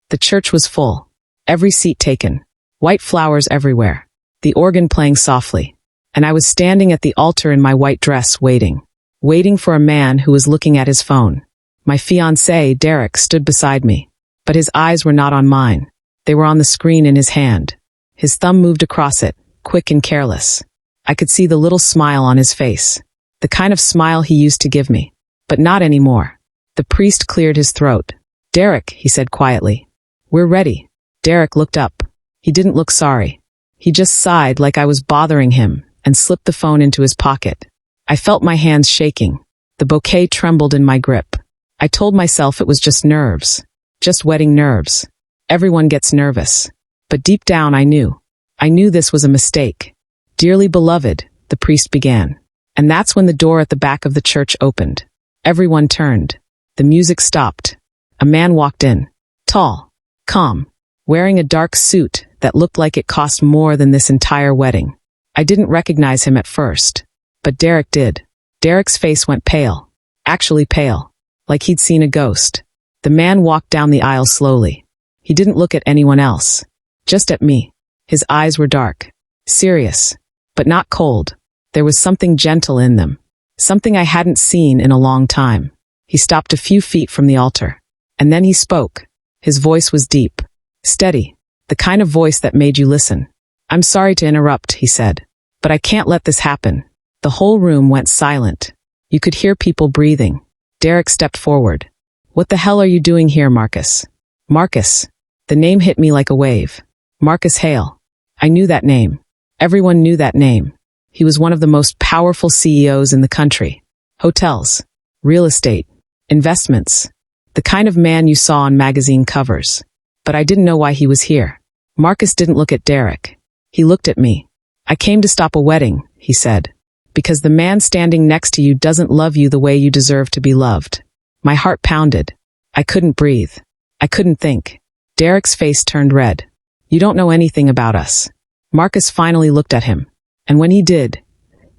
The church was full. Every seat taken. White flowers everywhere. The organ playing softly. And I was standing at the altar in my white dress waiting. Waiting for a man who was looking at his phone. My fiancé, Derek, stood beside me. But his eyes were not on mine. They were on the screen in his hand. His thumb moved across it, quick and careless. I could see the little smile on his face. The kind of smile he used to give me. But not anymore. The priest cleared his throat. "Derek," he said quietly. "We're ready." Derek looked up. He didn't look sorry. He just sighed like I was bothering him and slipped the phone into his pocket. I felt my hands shaking. The bouquet trembled in my grip. I told myself it was just nerves. Just wedding nerves. Everyone gets nervous. But deep down I knew. I knew this was a mistake. "Dearly beloved," the priest began. And that's when the door at the back of the church opened. Everyone turned. The music stopped. A man walked in. Tall. Calm. Wearing a dark suit that looked like it cost more than this entire wedding. I didn't recognize him at first. But Derek did. Derek's face went pale. Actually pale. Like he'd seen a ghost. The man walked down the aisle slowly. He didn't look at anyone else. Just at me. His eyes were dark. Serious. But not cold. There was something gentle in them. Something I hadn't seen in a long time. He stopped a few feet from the altar. And then he spoke. His voice was deep. Steady. The kind of voice that made you listen. "I'm sorry to interrupt," he said. "But I can't let this happen." The whole room went silent. You could hear people breathing. Derek stepped forward. "What the hell are you doing here, Marcus?" Marcus. The name hit me like a wave. Marcus Hale. I knew that name. Everyone knew that name. He was one of the most powerful CEOs in the country. Hotels. Real estate. Investments. The kind of man you saw on magazine covers. But I didn't know why he was here. Marcus didn't look at Derek. He looked at me. "I came to stop a wedding," he said. "Because the man standing next to you doesn't love you the way you deserve to be loved." My heart pounded. I couldn't breathe. I couldn't think. Derek's face turned red. "You don't know anything about us." Marcus finally looked at him. And when he did,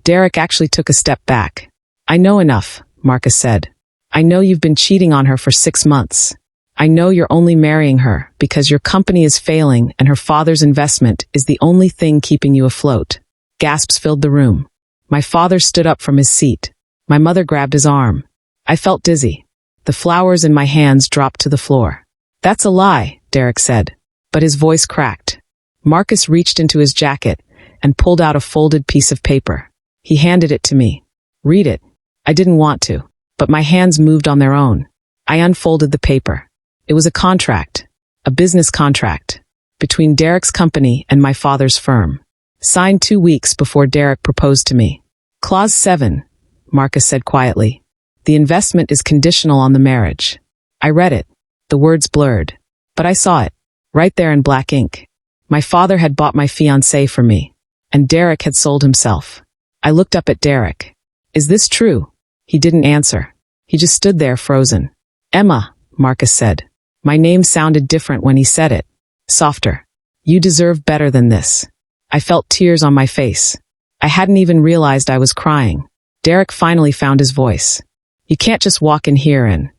Derek actually took a step back. "I know enough," Marcus said. "I know you've been cheating on her for 6 months. I know you're only marrying her because your company is failing and her father's investment is the only thing keeping you afloat." Gasps filled the room. My father stood up from his seat. My mother grabbed his arm. I felt dizzy. The flowers in my hands dropped to the floor. "That's a lie," Derek said. But his voice cracked. Marcus reached into his jacket and pulled out a folded piece of paper. He handed it to me. "Read it." I didn't want to, but my hands moved on their own. I unfolded the paper. It was a contract. A business contract. Between Derek's company and my father's firm. Signed 2 weeks before Derek proposed to me. "Clause 7, Marcus said quietly. "The investment is conditional on the marriage." I read it. The words blurred. But I saw it. Right there in black ink. My father had bought my fiancée for me. And Derek had sold himself. I looked up at Derek. "Is this true?" He didn't answer. He just stood there frozen. "Emma," Marcus said. My name sounded different when he said it. Softer. "You deserve better than this." I felt tears on my face. I hadn't even realized I was crying. Derek finally found his voice. "You can't just walk in here and—"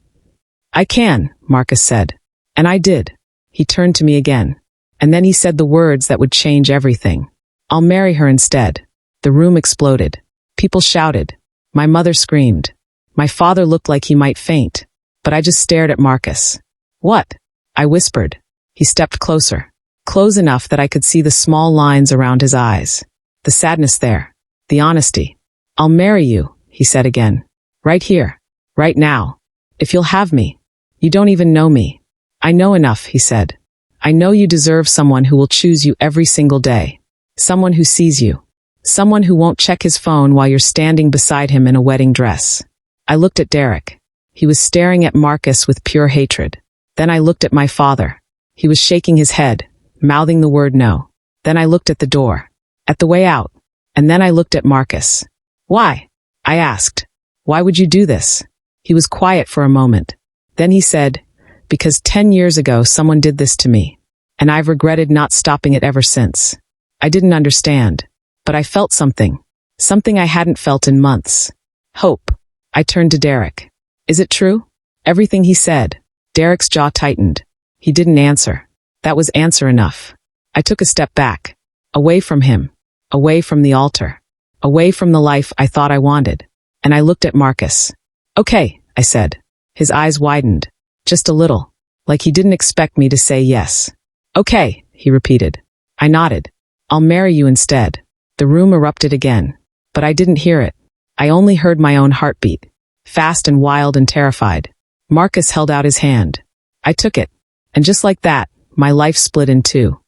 "I can," Marcus said. And I did. He turned to me again. And then he said the words that would change everything. "I'll marry her instead." The room exploded. People shouted. My mother screamed. My father looked like he might faint. But I just stared at Marcus. "What?" I whispered. He stepped closer. Close enough that I could see the small lines around his eyes. The sadness there. The honesty. "I'll marry you," he said again. "Right here. Right now. If you'll have me. You don't even know me." "I know enough," he said. "I know you deserve someone who will choose you every single day. Someone who sees you. Someone who won't check his phone while you're standing beside him in a wedding dress." I looked at Derek. He was staring at Marcus with pure hatred. Then I looked at my father. He was shaking his head, mouthing the word no. Then I looked at the door. At the way out. And then I looked at Marcus. "Why?" I asked. "Why would you do this?" He was quiet for a moment. Then he said, "Because 10 years ago someone did this to me. And I've regretted not stopping it ever since." I didn't understand. But I felt something. Something I hadn't felt in months. Hope. I turned to Derek. "Is it true?" Everything he said. Derek's jaw tightened. He didn't answer. That was answer enough. I took a step back. Away from him. Away from the altar. Away from the life I thought I wanted. And I looked at Marcus. Okay, I said. His eyes widened. Just a little. Like he didn't expect me to say yes. Okay, he repeated. I nodded. I'll marry you instead. The room erupted again. But I didn't hear it. I only heard my own heartbeat. Fast and wild and terrified. Marcus held out his hand. I took it. And just like that, my life split in two.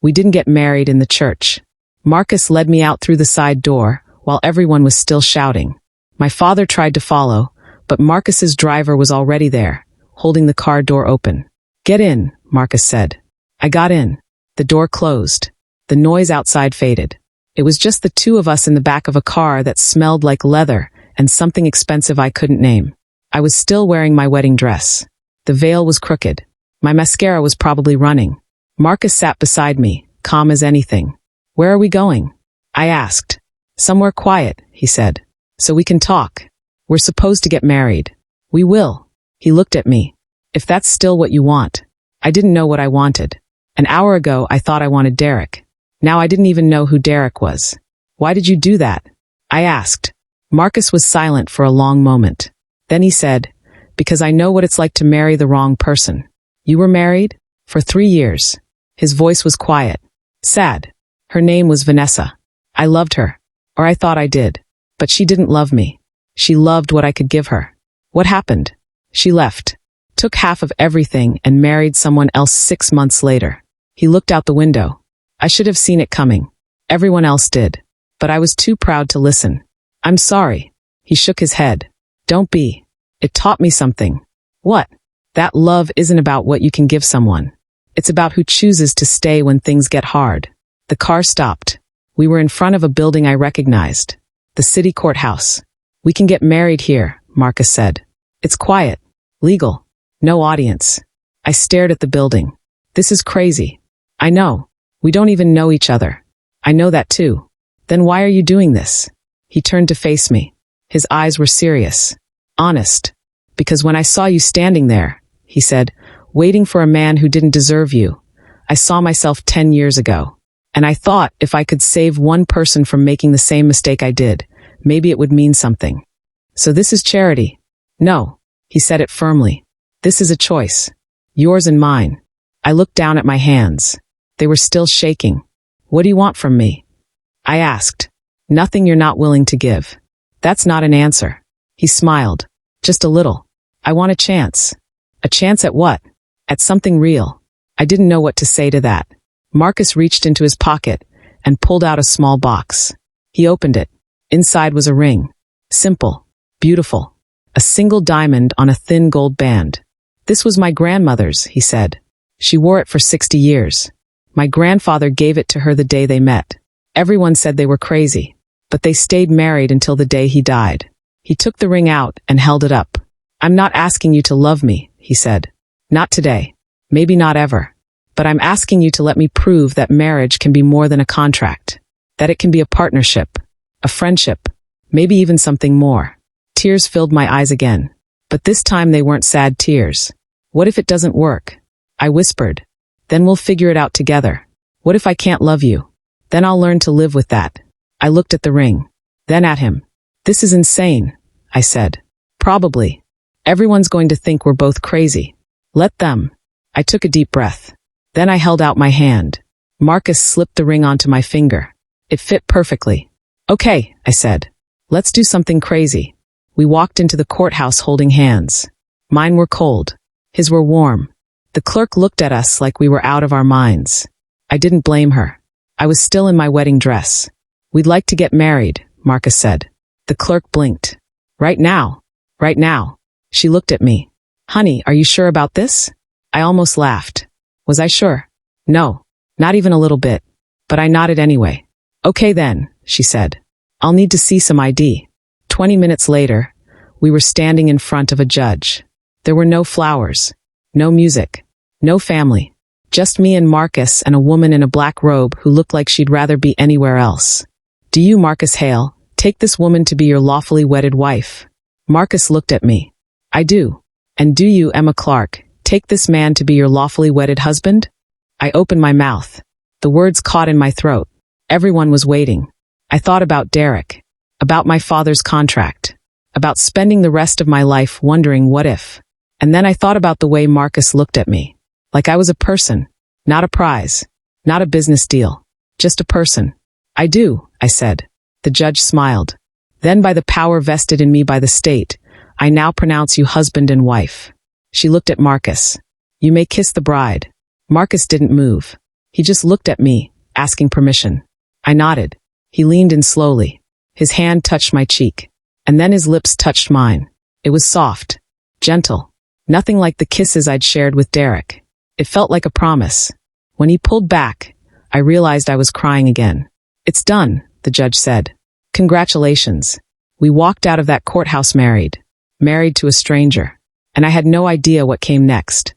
We didn't get married in the church. Marcus led me out through the side door, while everyone was still shouting. My father tried to follow, but Marcus's driver was already there, holding the car door open. Get in, Marcus said. I got in. The door closed. The noise outside faded. It was just the two of us in the back of a car that smelled like leather and something expensive I couldn't name. I was still wearing my wedding dress. The veil was crooked. My mascara was probably running. Marcus sat beside me, calm as anything. Where are we going? I asked. Somewhere quiet, he said. So we can talk. We're supposed to get married. We will. He looked at me. If that's still what you want. I didn't know what I wanted. An hour ago, I thought I wanted Derek. Now I didn't even know who Derek was. Why did you do that? I asked. Marcus was silent for a long moment. Then he said, because I know what it's like to marry the wrong person. You were married? For 3 years. His voice was quiet. Sad. Her name was Vanessa. I loved her. Or I thought I did. But she didn't love me. She loved what I could give her. What happened? She left. Took half of everything and married someone else 6 months later. He looked out the window. I should have seen it coming. Everyone else did. But I was too proud to listen. I'm sorry. He shook his head. Don't be. It taught me something. What? That love isn't about what you can give someone. It's about who chooses to stay when things get hard. The car stopped. We were in front of a building I recognized. The city courthouse. We can get married here, Marcus said. It's quiet. Legal. No audience. I stared at the building. This is crazy. I know. We don't even know each other. I know that too. Then why are you doing this? He turned to face me. His eyes were serious. Honest. Because when I saw you standing there, he said, waiting for a man who didn't deserve you, I saw myself 10 years ago. And I thought if I could save one person from making the same mistake I did, maybe it would mean something. So this is charity. No, he said it firmly. This is a choice. Yours and mine. I looked down at my hands. They were still shaking. What do you want from me? I asked. Nothing you're not willing to give. That's not an answer. He smiled. Just a little. I want a chance. A chance at what? At something real. I didn't know what to say to that. Marcus reached into his pocket and pulled out a small box. He opened it. Inside was a ring. Simple. Beautiful. A single diamond on a thin gold band. This was my grandmother's, he said. She wore it for 60 years. My grandfather gave it to her the day they met. Everyone said they were crazy, but they stayed married until the day he died. He took the ring out and held it up. I'm not asking you to love me, he said. Not today. Maybe not ever. But I'm asking you to let me prove that marriage can be more than a contract. That it can be a partnership, a friendship, maybe even something more. Tears filled my eyes again. But this time they weren't sad tears. What if it doesn't work? I whispered. Then we'll figure it out together. What if I can't love you? Then I'll learn to live with that. I looked at the ring. Then at him. This is insane, I said. Probably. Everyone's going to think we're both crazy. Let them. I took a deep breath. Then I held out my hand. Marcus slipped the ring onto my finger. It fit perfectly. Okay, I said. Let's do something crazy. We walked into the courthouse holding hands. Mine were cold. His were warm. The clerk looked at us like we were out of our minds. I didn't blame her. I was still in my wedding dress. We'd like to get married, Marcus said. The clerk blinked. Right now. Right now. She looked at me. Honey, are you sure about this? I almost laughed. Was I sure? No, not even a little bit. But I nodded anyway. Okay then, she said. I'll need to see some ID. 20 minutes later, we were standing in front of a judge. There were no flowers, no music, no family. Just me and Marcus and a woman in a black robe who looked like she'd rather be anywhere else. Do you, Marcus Hale, take this woman to be your lawfully wedded wife? Marcus looked at me. I do. And do you, Emma Clark, take take this man to be your lawfully wedded husband? I opened my mouth. The words caught in my throat. Everyone was waiting. I thought about Derek, about my father's contract, about spending the rest of my life wondering what if. And then I thought about the way Marcus looked at me, like I was a person, not a prize, not a business deal, just a person. I do, I said. The judge smiled. Then by the power vested in me by the state, I now pronounce you husband and wife. She looked at Marcus. You may kiss the bride. Marcus didn't move. He just looked at me, asking permission. I nodded. He leaned in slowly. His hand touched my cheek. And then his lips touched mine. It was soft, gentle, nothing like the kisses I'd shared with Derek. It felt like a promise. When he pulled back, I realized I was crying again. It's done, the judge said. Congratulations. We walked out of that courthouse married to a stranger. And I had no idea what came next.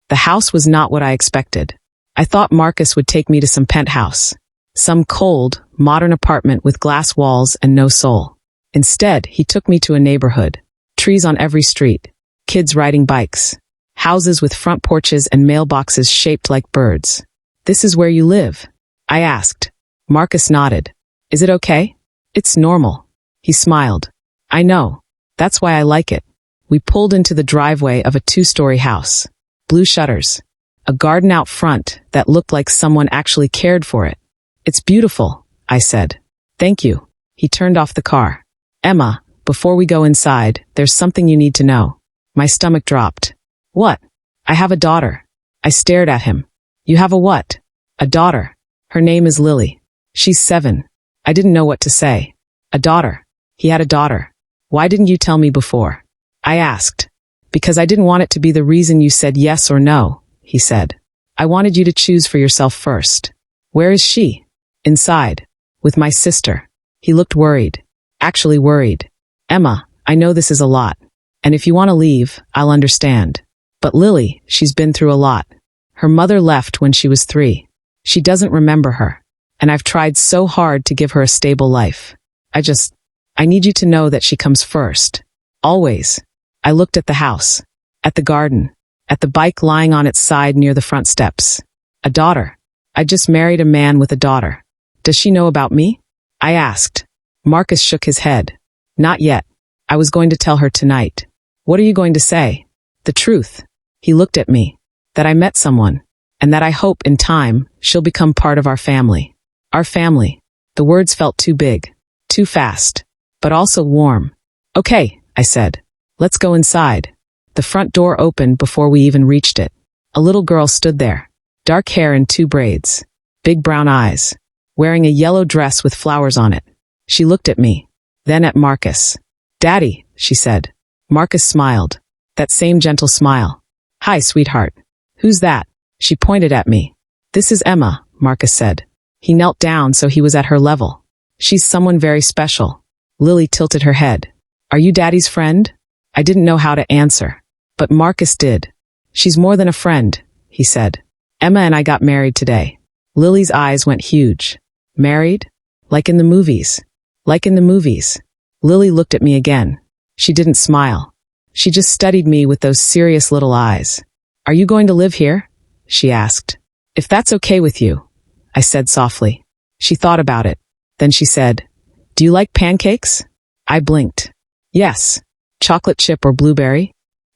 The house was not what I expected. I thought Marcus would take me to some penthouse, some cold, modern apartment with glass walls and no soul. Instead, he took me to a neighborhood, trees on every street, kids riding bikes, houses with front porches and mailboxes shaped like birds. This is where you live? I asked. Marcus nodded. Is it okay? It's normal. He smiled. I know. That's why I like it. We pulled into the driveway of a 2-story house. Blue shutters. A garden out front that looked like someone actually cared for it. It's beautiful, I said. Thank you. He turned off the car. Emma, before we go inside, there's something you need to know. My stomach dropped. What? I have a daughter. I stared at him. You have a what? A daughter. Her name is Lily. She's 7. I didn't know what to say. A daughter. He had a daughter. Why didn't you tell me before? I asked. Because I didn't want it to be the reason you said yes or no, he said. I wanted you to choose for yourself first. Where is she? Inside. With my sister. He looked worried. Actually worried. Emma, I know this is a lot. And if you want to leave, I'll understand. But Lily, she's been through a lot. Her mother left when she was 3. She doesn't remember her. And I've tried so hard to give her a stable life. I need you to know that she comes first. Always. I looked at the house, at the garden, at the bike lying on its side near the front steps. A daughter. I just married a man with a daughter. Does she know about me? I asked. Marcus shook his head. Not yet. I was going to tell her tonight. What are you going to say? The truth. He looked at me. That I met someone. And that I hope in time she'll become part of our family. Our family. The words felt too big. Too fast. But also warm. Okay, I said. Let's go inside. The front door opened before we even reached it. A little girl stood there. Dark hair and 2 braids. Big brown eyes. Wearing a yellow dress with flowers on it. She looked at me. Then at Marcus. Daddy, she said. Marcus smiled. That same gentle smile. Hi, sweetheart. Who's that? She pointed at me. This is Emma, Marcus said. He knelt down so he was at her level. She's someone very special. Lily tilted her head. Are you Daddy's friend? I didn't know how to answer. But Marcus did. She's more than a friend, he said. Emma and I got married today. Lily's eyes went huge. Married? Like in the movies. Like in the movies. Lily looked at me again. She didn't smile. She just studied me with those serious little eyes. Are you going to live here? She asked. If that's okay with you, I said softly. She thought about it. Then she said, Do you like pancakes? I blinked. Yes. Chocolate chip or blueberry?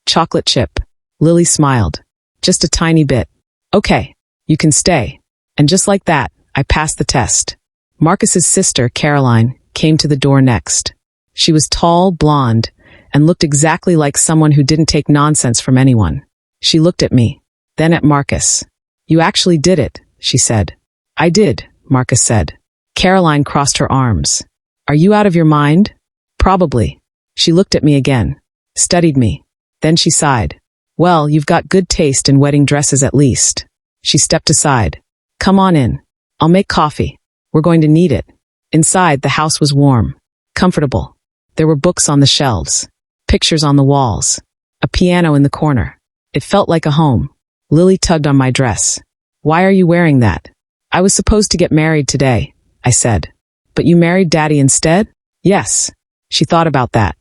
Chocolate chip. Lily smiled. Just a tiny bit. Okay. You can stay. And just like that, I passed the test. Marcus's sister, Caroline, came to the door next. She was tall, blonde, and looked exactly like someone who didn't take nonsense from anyone. She looked at me, then at Marcus. You actually did it, she said. I did, Marcus said. Caroline crossed her arms. Are you out of your mind? Probably. She looked at me again, studied me. Then she sighed. Well, you've got good taste in wedding dresses at least. She stepped aside. Come on in. I'll make coffee. We're going to need it. Inside, the house was warm, comfortable. There were books on the shelves, pictures on the walls, a piano in the corner. It felt like a home. Lily tugged on my dress. Why are you wearing that? I was supposed to get married today, I said. But you married Daddy instead? Yes. She thought about that.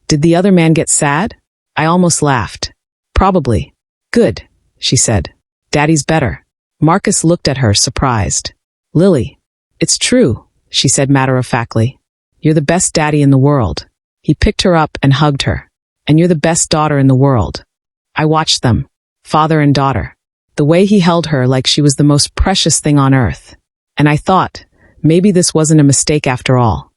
Did the other man get sad? I almost laughed. Probably. Good, she said. Daddy's better. Marcus looked at her, surprised. Lily, it's true, she said matter-of-factly. You're the best daddy in the world. He picked her up and hugged her. And you're the best daughter in the world. I watched them, father and daughter. The way he held her like she was the most precious thing on earth. And I thought, maybe this wasn't a mistake after all.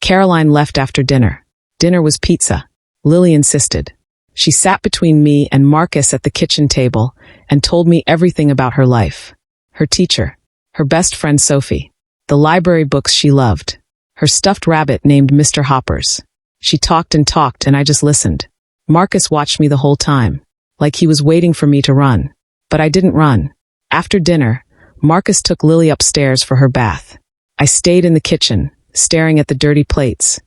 Caroline left after dinner. Dinner was pizza. Lily insisted. She sat between me and Marcus at the kitchen table and told me everything about her life. Her teacher, her best friend Sophie, the library books she loved, her stuffed rabbit named Mr. Hoppers. She talked and I just listened. Marcus watched me the whole time, like he was waiting for me to run. But I didn't run. After dinner, Marcus took Lily upstairs for her bath. I stayed in the kitchen, staring at the dirty plates,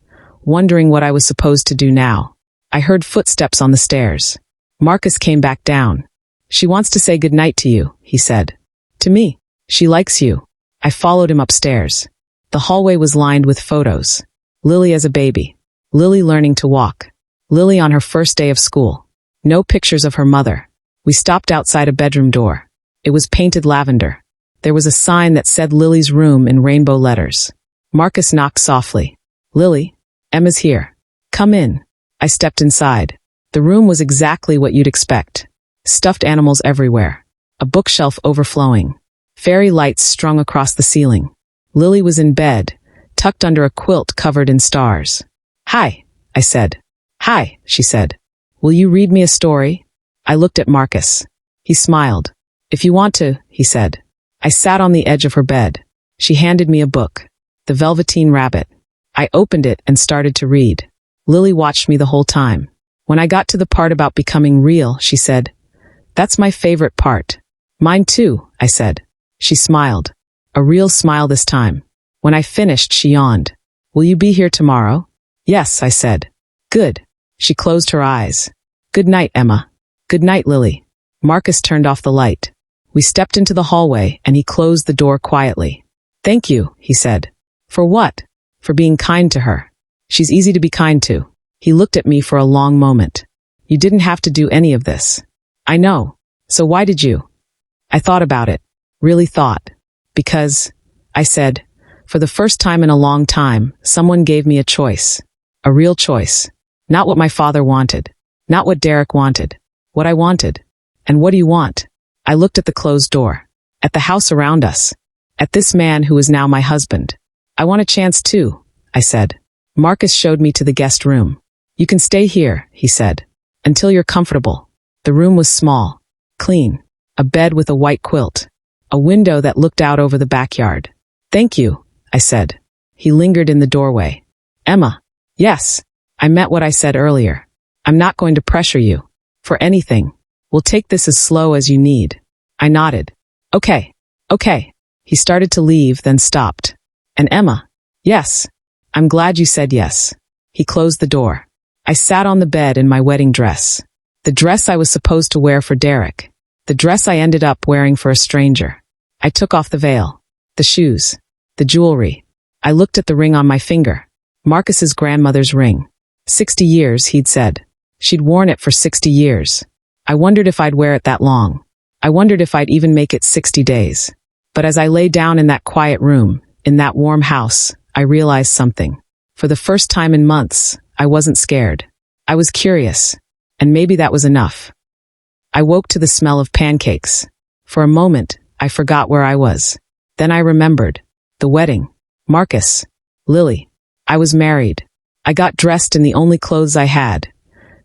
wondering what I was supposed to do now. I heard footsteps on the stairs. Marcus came back down. She wants to say goodnight to you, he said. To me. She likes you. I followed him upstairs. The hallway was lined with photos. Lily as a baby. Lily learning to walk. Lily on her first day of school. No pictures of her mother. We stopped outside a bedroom door. It was painted lavender. There was a sign that said Lily's room in rainbow letters. Marcus knocked softly. Lily, Emma's here. Come in. I stepped inside. The room was exactly what you'd expect. Stuffed animals everywhere. A bookshelf overflowing. Fairy lights strung across the ceiling. Lily was in bed, tucked under a quilt covered in stars. Hi, I said. Hi, she said. Will you read me a story? I looked at Marcus. He smiled. If you want to, he said. I sat on the edge of her bed. She handed me a book. The Velveteen Rabbit. I opened it and started to read. Lily watched me the whole time. When I got to the part about becoming real, she said, That's my favorite part. Mine too, I said. She smiled. A real smile this time. When I finished, she yawned. Will you be here tomorrow? Yes, I said. Good. She closed her eyes. Good night, Emma. Good night, Lily. Marcus turned off the light. We stepped into the hallway and he closed the door quietly. Thank you, he said. For what? For being kind to her. She's easy to be kind to. He looked at me for a long moment. You didn't have to do any of this. I know. So why did you? I thought about it. Really thought. Because, I said, for the first time in a long time, someone gave me a choice. A real choice. Not what my father wanted. Not what Derek wanted. What I wanted. And what do you want? I looked at the closed door. At the house around us. At this man who is now my husband. I want a chance too, I said. Marcus showed me to the guest room. You can stay here, he said. Until you're comfortable. The room was small. Clean. A bed with a white quilt. A window that looked out over the backyard. Thank you, I said. He lingered in the doorway. Emma. Yes. I meant what I said earlier. I'm not going to pressure you. For anything. We'll take this as slow as you need. I nodded. Okay. He started to leave, then stopped. And Emma. Yes. I'm glad you said yes. He closed the door. I sat on the bed in my wedding dress. The dress I was supposed to wear for Derek. The dress I ended up wearing for a stranger. I took off the veil. The shoes. The jewelry. I looked at the ring on my finger. Marcus's grandmother's ring. 60 years, he'd said. She'd worn it for 60 years. I wondered if I'd wear it that long. I wondered if I'd even make it 60 days. But as I lay down in that quiet room, in that warm house, I realized something. For the first time in months, I wasn't scared. I was curious. And maybe that was enough. I woke to the smell of pancakes. For a moment, I forgot where I was. Then I remembered. The wedding. Marcus. Lily. I was married. I got dressed in the only clothes I had.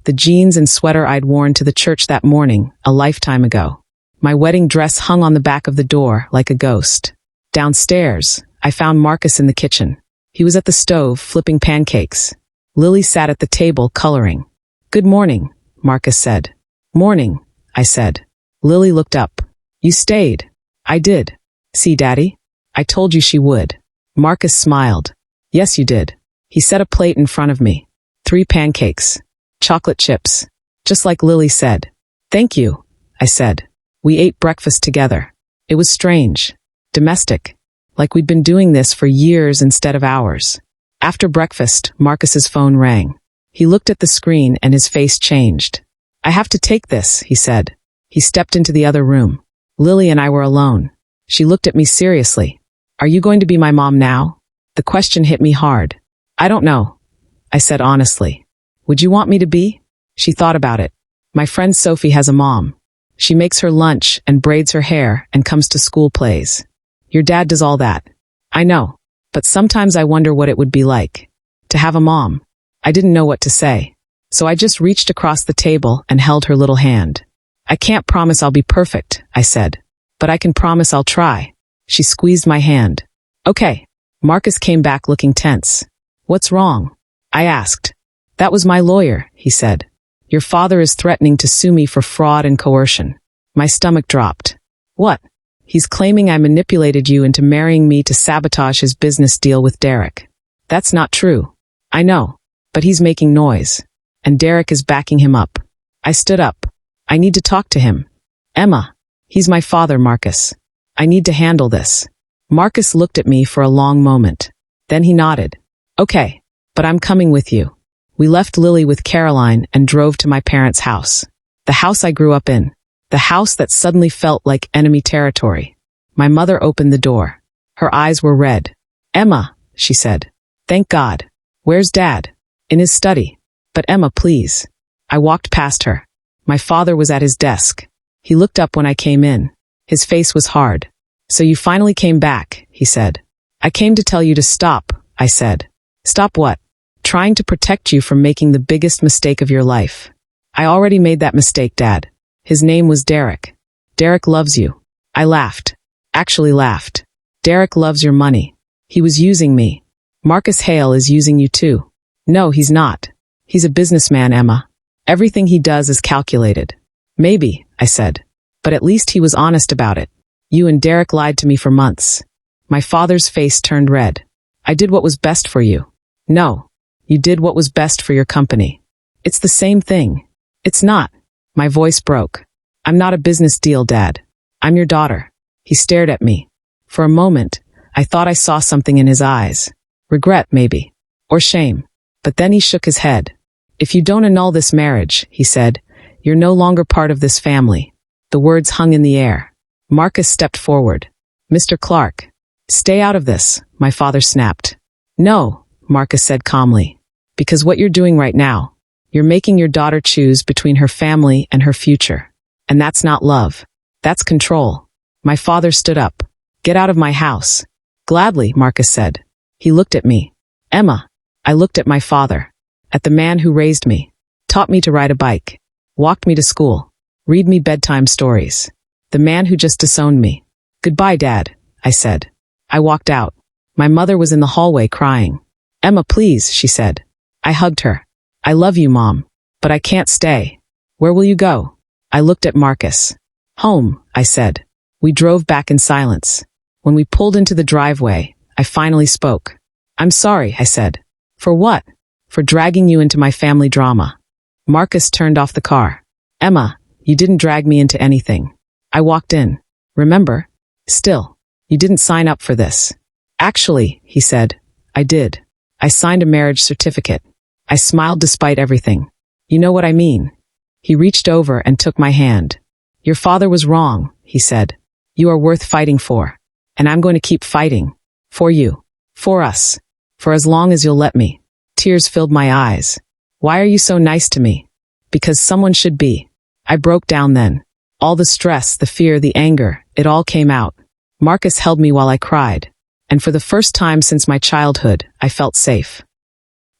The jeans and sweater I'd worn to the church that morning, a lifetime ago. My wedding dress hung on the back of the door like a ghost. Downstairs, I found Marcus in the kitchen. He was at the stove, flipping pancakes. Lily sat at the table, coloring. Good morning, Marcus said. Morning, I said. Lily looked up. You stayed. I did. See, Daddy? I told you she would. Marcus smiled. Yes, you did. He set a plate in front of me. 3 pancakes. Chocolate chips. Just like Lily said. Thank you, I said. We ate breakfast together. It was strange. Domestic. Like we'd been doing this for years instead of hours. After breakfast, Marcus's phone rang. He looked at the screen and his face changed. I have to take this, he said. He stepped into the other room. Lily and I were alone. She looked at me seriously. Are you going to be my mom now? The question hit me hard. I don't know, I said honestly. Would you want me to be? She thought about it. My friend Sophie has a mom. She makes her lunch and braids her hair and comes to school plays. Your dad does all that. I know, but sometimes I wonder what it would be like to have a mom. I didn't know what to say, so I just reached across the table and held her little hand. I can't promise I'll be perfect, I said, but I can promise I'll try. She squeezed my hand. Okay. Marcus came back looking tense. What's wrong? I asked. That was my lawyer, he said. Your father is threatening to sue me for fraud and coercion. My stomach dropped. What? He's claiming I manipulated you into marrying me to sabotage his business deal with Derek. That's not true. I know, but he's making noise. And Derek is backing him up. I stood up. I need to talk to him. Emma. He's my father, Marcus. I need to handle this. Marcus looked at me for a long moment. Then he nodded. Okay, but I'm coming with you. We left Lily with Caroline and drove to my parents' house. The house I grew up in. The house that suddenly felt like enemy territory. My mother opened the door. Her eyes were red. Emma, she said. Thank God. Where's Dad? In his study. But Emma, please. I walked past her. My father was at his desk. He looked up when I came in. His face was hard. So you finally came back, he said. I came to tell you to stop, I said. Stop what? Trying to protect you from making the biggest mistake of your life. I already made that mistake, Dad. His name was Derek. Derek loves you. I laughed. Actually laughed. Derek loves your money. He was using me. Marcus Hale is using you too. No, he's not. He's a businessman, Emma. Everything he does is calculated. Maybe, I said. But at least he was honest about it. You and Derek lied to me for months. My father's face turned red. I did what was best for you. No, you did what was best for your company. It's the same thing. It's not. My voice broke. I'm not a business deal, Dad. I'm your daughter. He stared at me. For a moment, I thought I saw something in his eyes. Regret, maybe. Or shame. But then he shook his head. If you don't annul this marriage, he said, you're no longer part of this family. The words hung in the air. Marcus stepped forward. Mr. Clark. Stay out of this, my father snapped. No, Marcus said calmly. Because what you're doing right now, you're making your daughter choose between her family and her future. And that's not love. That's control. My father stood up. Get out of my house. Gladly, Marcus said. He looked at me. Emma. I looked at my father. At the man who raised me. Taught me to ride a bike. Walked me to school. Read me bedtime stories. The man who just disowned me. Goodbye, Dad, I said. I walked out. My mother was in the hallway crying. Emma, please, she said. I hugged her. I love you, Mom. But I can't stay. Where will you go? I looked at Marcus. Home, I said. We drove back in silence. When we pulled into the driveway, I finally spoke. I'm sorry, I said. For what? For dragging you into my family drama. Marcus turned off the car. Emma, you didn't drag me into anything. I walked in. Remember? Still, you didn't sign up for this. Actually, he said, I did. I signed a marriage certificate. I smiled despite everything. You know what I mean? He reached over and took my hand. Your father was wrong, he said. You are worth fighting for. And I'm going to keep fighting. For you. For us. For as long as you'll let me. Tears filled my eyes. Why are you so nice to me? Because someone should be. I broke down then. All the stress, the fear, the anger, it all came out. Marcus held me while I cried. And for the first time since my childhood, I felt safe.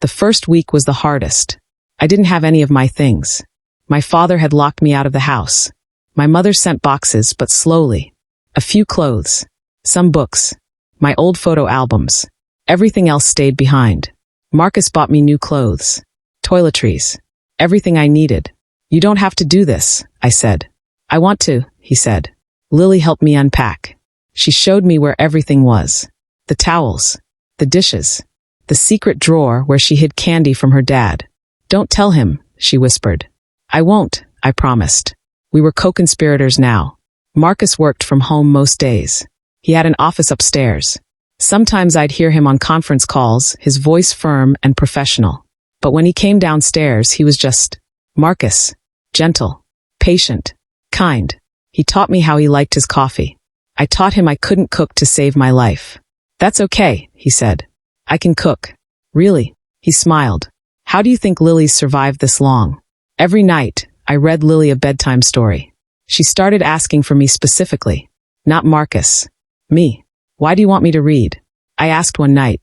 The first week was the hardest. I didn't have any of my things. My father had locked me out of the house. My mother sent boxes, but slowly. A few clothes. Some books. My old photo albums. Everything else stayed behind. Marcus bought me new clothes. Toiletries. Everything I needed. You don't have to do this, I said. I want to, he said. Lily helped me unpack. She showed me where everything was. The towels. The dishes. The secret drawer where she hid candy from her dad. Don't tell him, she whispered. I won't, I promised. We were co-conspirators now. Marcus worked from home most days. He had an office upstairs. Sometimes I'd hear him on conference calls, his voice firm and professional. But when he came downstairs, he was just Marcus. Gentle. Patient. Kind. He taught me how he liked his coffee. I taught him I couldn't cook to save my life. That's okay, he said. I can cook. Really? He smiled. How do you think Lily's survived this long? Every night, I read Lily a bedtime story. She started asking for me specifically. Not Marcus. Me. Why do you want me to read? I asked one night.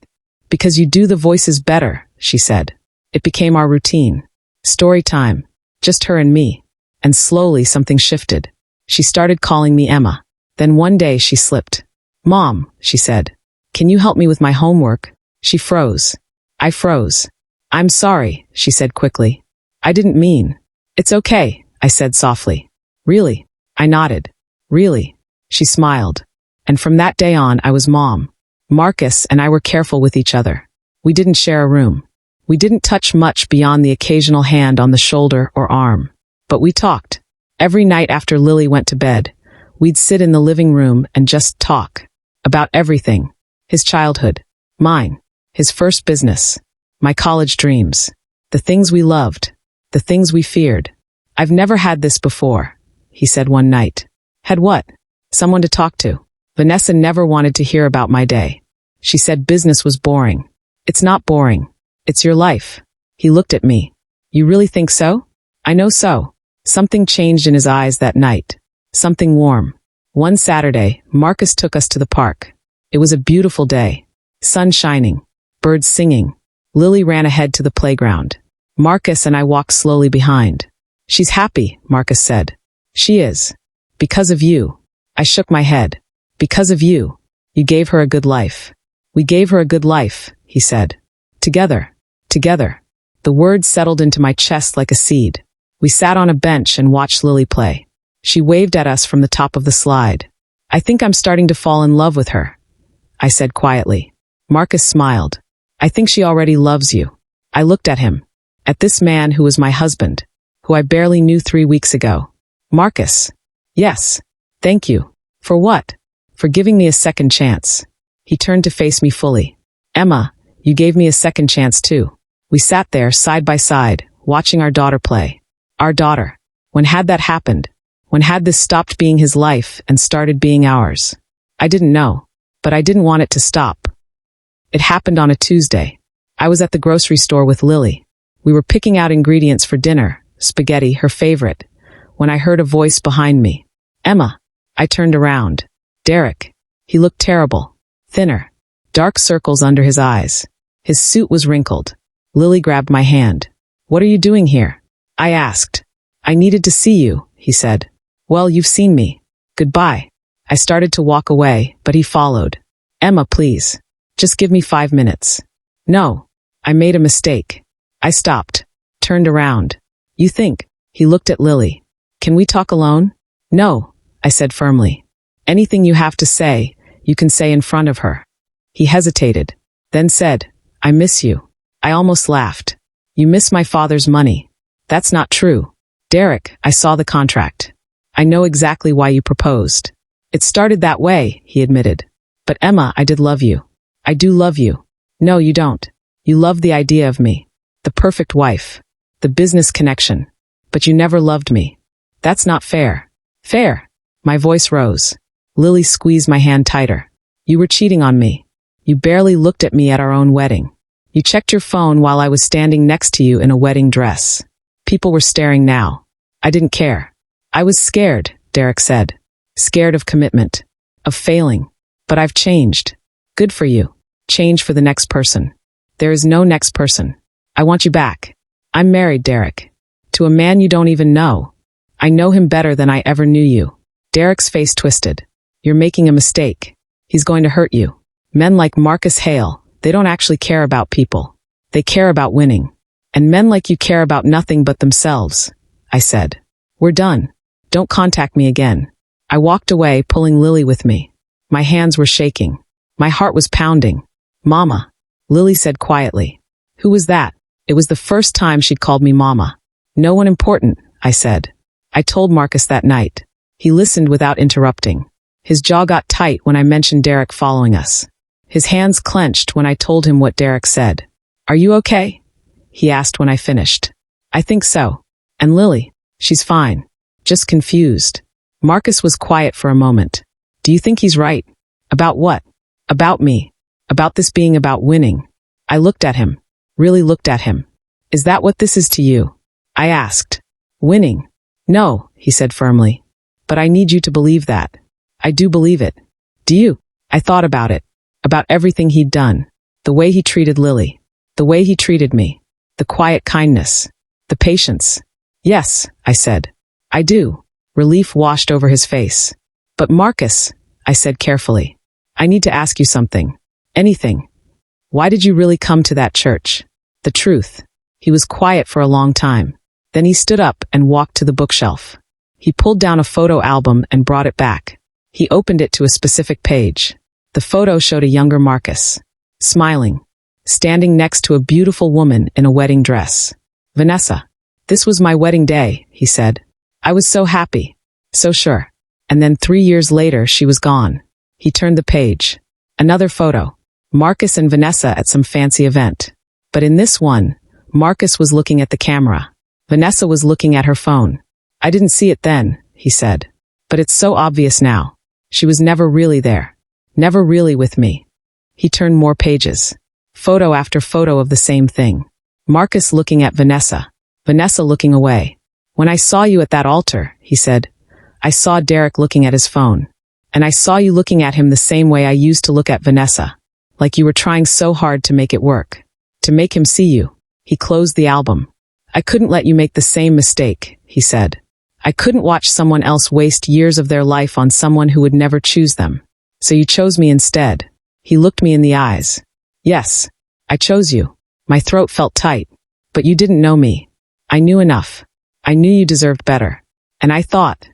Because you do the voices better, she said. It became our routine. Story time. Just her and me. And slowly something shifted. She started calling me Emma. Then one day she slipped. Mom, she said. Can you help me with my homework? She froze. I froze. I'm sorry, she said quickly. I didn't mean. It's okay, I said softly. Really? I nodded. Really? She smiled. And from that day on, I was mom. Marcus and I were careful with each other. We didn't share a room. We didn't touch much beyond the occasional hand on the shoulder or arm. But we talked. Every night after Lily went to bed, we'd sit in the living room and just talk. About everything. His childhood. Mine. His first business. My college dreams. The things we loved. The things we feared. I've never had this before, he said one night. Had what? Someone to talk to. Vanessa never wanted to hear about my day. She said business was boring. It's not boring. It's your life. He looked at me. You really think so? I know so. Something changed in his eyes that night. Something warm. One Saturday, Marcus took us to the park. It was a beautiful day. Sun shining. Birds singing. Lily ran ahead to the playground. Marcus and I walked slowly behind. She's happy, Marcus said. She is. Because of you. I shook my head. Because of you. You gave her a good life. We gave her a good life, he said. Together. Together. The words settled into my chest like a seed. We sat on a bench and watched Lily play. She waved at us from the top of the slide. I think I'm starting to fall in love with her, I said quietly. Marcus smiled. I think she already loves you. I looked at him. At this man who was my husband, who I barely knew 3 weeks ago. Marcus. Yes. Thank you. For what? For giving me a second chance. He turned to face me fully. Emma, you gave me a second chance too. We sat there side by side, watching our daughter play. Our daughter. When had that happened? When had this stopped being his life and started being ours? I didn't know, but I didn't want it to stop. It happened on a Tuesday. I was at the grocery store with Lily. We were picking out ingredients for dinner, spaghetti, her favorite, when I heard a voice behind me. Emma. I turned around. Derek. He looked terrible. Thinner. Dark circles under his eyes. His suit was wrinkled. Lily grabbed my hand. What are you doing here? I asked. I needed to see you, he said. Well, you've seen me. Goodbye. I started to walk away, but he followed. Emma, please. Just give me 5 minutes. No. I made a mistake. I stopped. Turned around. You think? He looked at Lily. Can we talk alone? No, I said firmly. Anything you have to say, you can say in front of her. He hesitated, then said, I miss you. I almost laughed. You miss my father's money. That's not true. Derek, I saw the contract. I know exactly why you proposed. It started that way, he admitted. But Emma, I did love you. I do love you. No, you don't. You love the idea of me. The perfect wife. The business connection. But you never loved me. That's not fair. Fair. My voice rose. Lily squeezed my hand tighter. You were cheating on me. You barely looked at me at our own wedding. You checked your phone while I was standing next to you in a wedding dress. People were staring now. I didn't care. I was scared, Derek said. Scared of commitment. Of failing. But I've changed. Good for you. Change for the next person. There is no next person. I want you back. I'm married, Derek. To a man you don't even know. I know him better than I ever knew you. Derek's face twisted. You're making a mistake. He's going to hurt you. Men like Marcus Hale, they don't actually care about people. They care about winning. And men like you care about nothing but themselves. I said. We're done. Don't contact me again. I walked away, pulling Lily with me. My hands were shaking. My heart was pounding. Mama. Lily said quietly. Who was that? It was the first time she'd called me Mama. No one important, I said. I told Marcus that night. He listened without interrupting. His jaw got tight when I mentioned Derek following us. His hands clenched when I told him what Derek said. Are you okay? He asked when I finished. I think so. And Lily? She's fine. Just confused. Marcus was quiet for a moment. Do you think he's right? About what? About me. About this being about winning. I looked at him. Really looked at him. Is that what this is to you? I asked. Winning? No, he said firmly. But I need you to believe that. I do believe it. Do you? I thought about it. About everything he'd done. The way he treated Lily. The way he treated me. The quiet kindness. The patience. Yes, I said. I do. Relief washed over his face. But Marcus, I said carefully, I need to ask you something. Anything. Why did you really come to that church? The truth. He was quiet for a long time. Then he stood up and walked to the bookshelf. He pulled down a photo album and brought it back. He opened it to a specific page. The photo showed a younger Marcus, smiling, standing next to a beautiful woman in a wedding dress. Vanessa. This was my wedding day, he said. I was so happy, so sure. And then 3 years later, she was gone. He turned the page. Another photo. Marcus and Vanessa at some fancy event. But in this one, Marcus was looking at the camera. Vanessa was looking at her phone. I didn't see it then, he said. But it's so obvious now. She was never really there. Never really with me. He turned more pages. Photo after photo of the same thing. Marcus looking at Vanessa. Vanessa looking away. When I saw you at that altar, he said, I saw Derek looking at his phone. And I saw you looking at him the same way I used to look at Vanessa. Like you were trying so hard to make it work. To make him see you. He closed the album. I couldn't let you make the same mistake, he said. I couldn't watch someone else waste years of their life on someone who would never choose them. So you chose me instead. He looked me in the eyes. Yes, I chose you. My throat felt tight. But you didn't know me. I knew enough. I knew you deserved better. And I thought,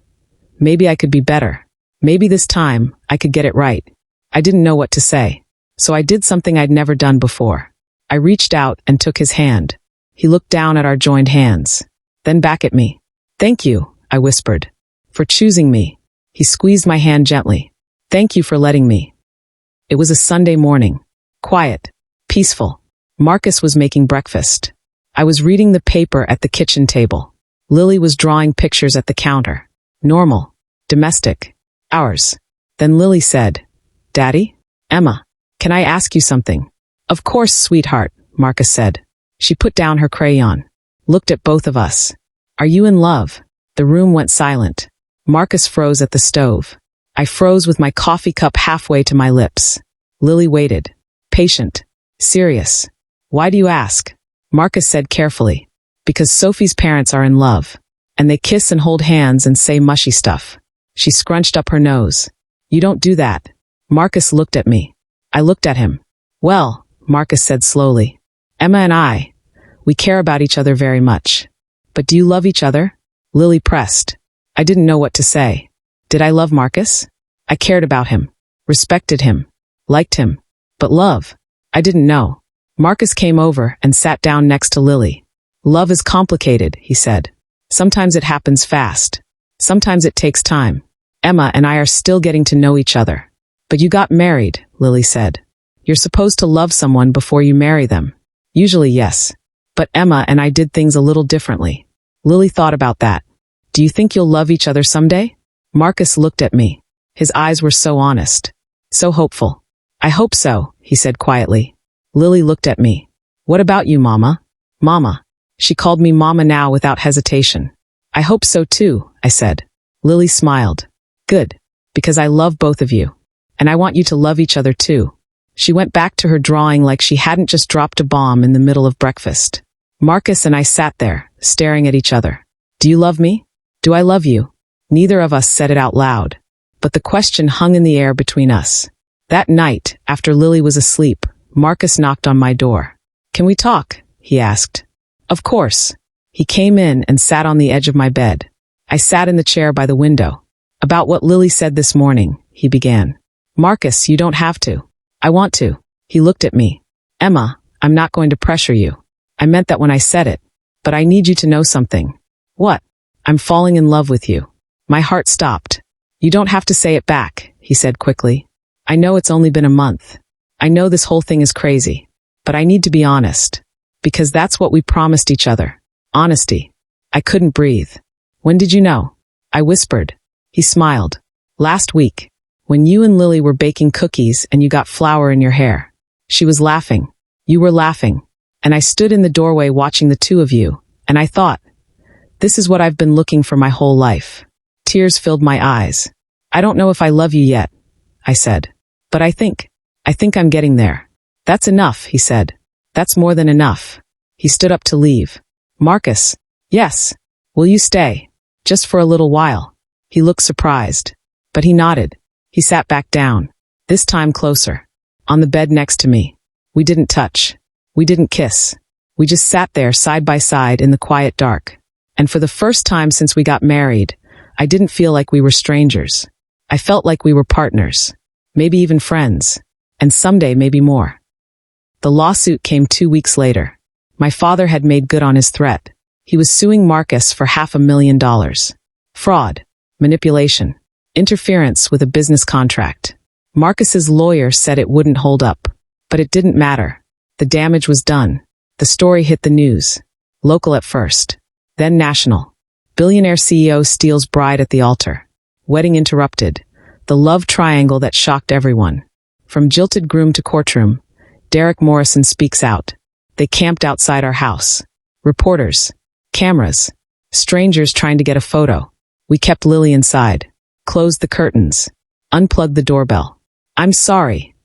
maybe I could be better. Maybe this time, I could get it right. I didn't know what to say. So I did something I'd never done before. I reached out and took his hand. He looked down at our joined hands. Then back at me. Thank you, I whispered. For choosing me. He squeezed my hand gently. Thank you for letting me. It was a Sunday morning. Quiet. Peaceful. Marcus was making breakfast. I was reading the paper at the kitchen table. Lily was drawing pictures at the counter. Normal. Domestic. Ours. Then Lily said, Daddy? Emma, can I ask you something? Of course, sweetheart, Marcus said. She put down her crayon. Looked at both of us. Are you in love? The room went silent. Marcus froze at the stove. I froze with my coffee cup halfway to my lips. Lily waited. Patient. Serious. Why do you ask? Marcus said carefully. Because Sophie's parents are in love. And they kiss and hold hands and say mushy stuff. She scrunched up her nose. You don't do that. Marcus looked at me. I looked at him. Well, Marcus said slowly. Emma and I, we care about each other very much. But do you love each other? Lily pressed. I didn't know what to say. Did I love Marcus? I cared about him. Respected him. Liked him. But love? I didn't know. Marcus came over and sat down next to Lily. Love is complicated, he said. Sometimes it happens fast. Sometimes it takes time. Emma and I are still getting to know each other. But you got married, Lily said. You're supposed to love someone before you marry them. Usually, yes. But Emma and I did things a little differently. Lily thought about that. Do you think you'll love each other someday? Marcus looked at me. His eyes were so honest. So hopeful. I hope so, he said quietly. Lily looked at me. What about you, Mama? Mama. She called me Mama now without hesitation. I hope so too, I said. Lily smiled. Good. Because I love both of you. And I want you to love each other too. She went back to her drawing like she hadn't just dropped a bomb in the middle of breakfast. Marcus and I sat there, staring at each other. Do you love me? Do I love you? Neither of us said it out loud. But the question hung in the air between us. That night, after Lily was asleep, Marcus knocked on my door. Can we talk? He asked. Of course. He came in and sat on the edge of my bed. I sat in the chair by the window. About what Lily said this morning, he began. Marcus, you don't have to. I want to. He looked at me. Emma, I'm not going to pressure you. I meant that when I said it. But I need you to know something. What? I'm falling in love with you. My heart stopped. You don't have to say it back, he said quickly. I know it's only been a month. I know this whole thing is crazy. But I need to be honest. Because that's what we promised each other. Honesty. I couldn't breathe. When did you know? I whispered. He smiled. Last week, when you and Lily were baking cookies and you got flour in your hair. She was laughing. You were laughing. And I stood in the doorway watching the two of you, and I thought, this is what I've been looking for my whole life. Tears filled my eyes. I don't know if I love you yet, I said. But I think I'm getting there. That's enough, he said. That's more than enough. He stood up to leave. Marcus. Yes. Will you stay? Just for a little while. He looked surprised. But he nodded. He sat back down. This time closer. On the bed next to me. We didn't touch. We didn't kiss. We just sat there side by side in the quiet dark. And for the first time since we got married, I didn't feel like we were strangers. I felt like we were partners. Maybe even friends. And someday maybe more. The lawsuit came 2 weeks later. My father had made good on his threat. He was suing Marcus for $500,000. Fraud. Manipulation. Interference with a business contract. Marcus's lawyer said it wouldn't hold up. But it didn't matter. The damage was done. The story hit the news. Local at first. Then national. Billionaire CEO steals bride at the altar. Wedding interrupted. The love triangle that shocked everyone. From jilted groom to courtroom, Derek Morrison speaks out. They camped outside our house. Reporters. Cameras. Strangers trying to get a photo. We kept Lily inside. Closed the curtains. Unplugged the doorbell. I'm sorry,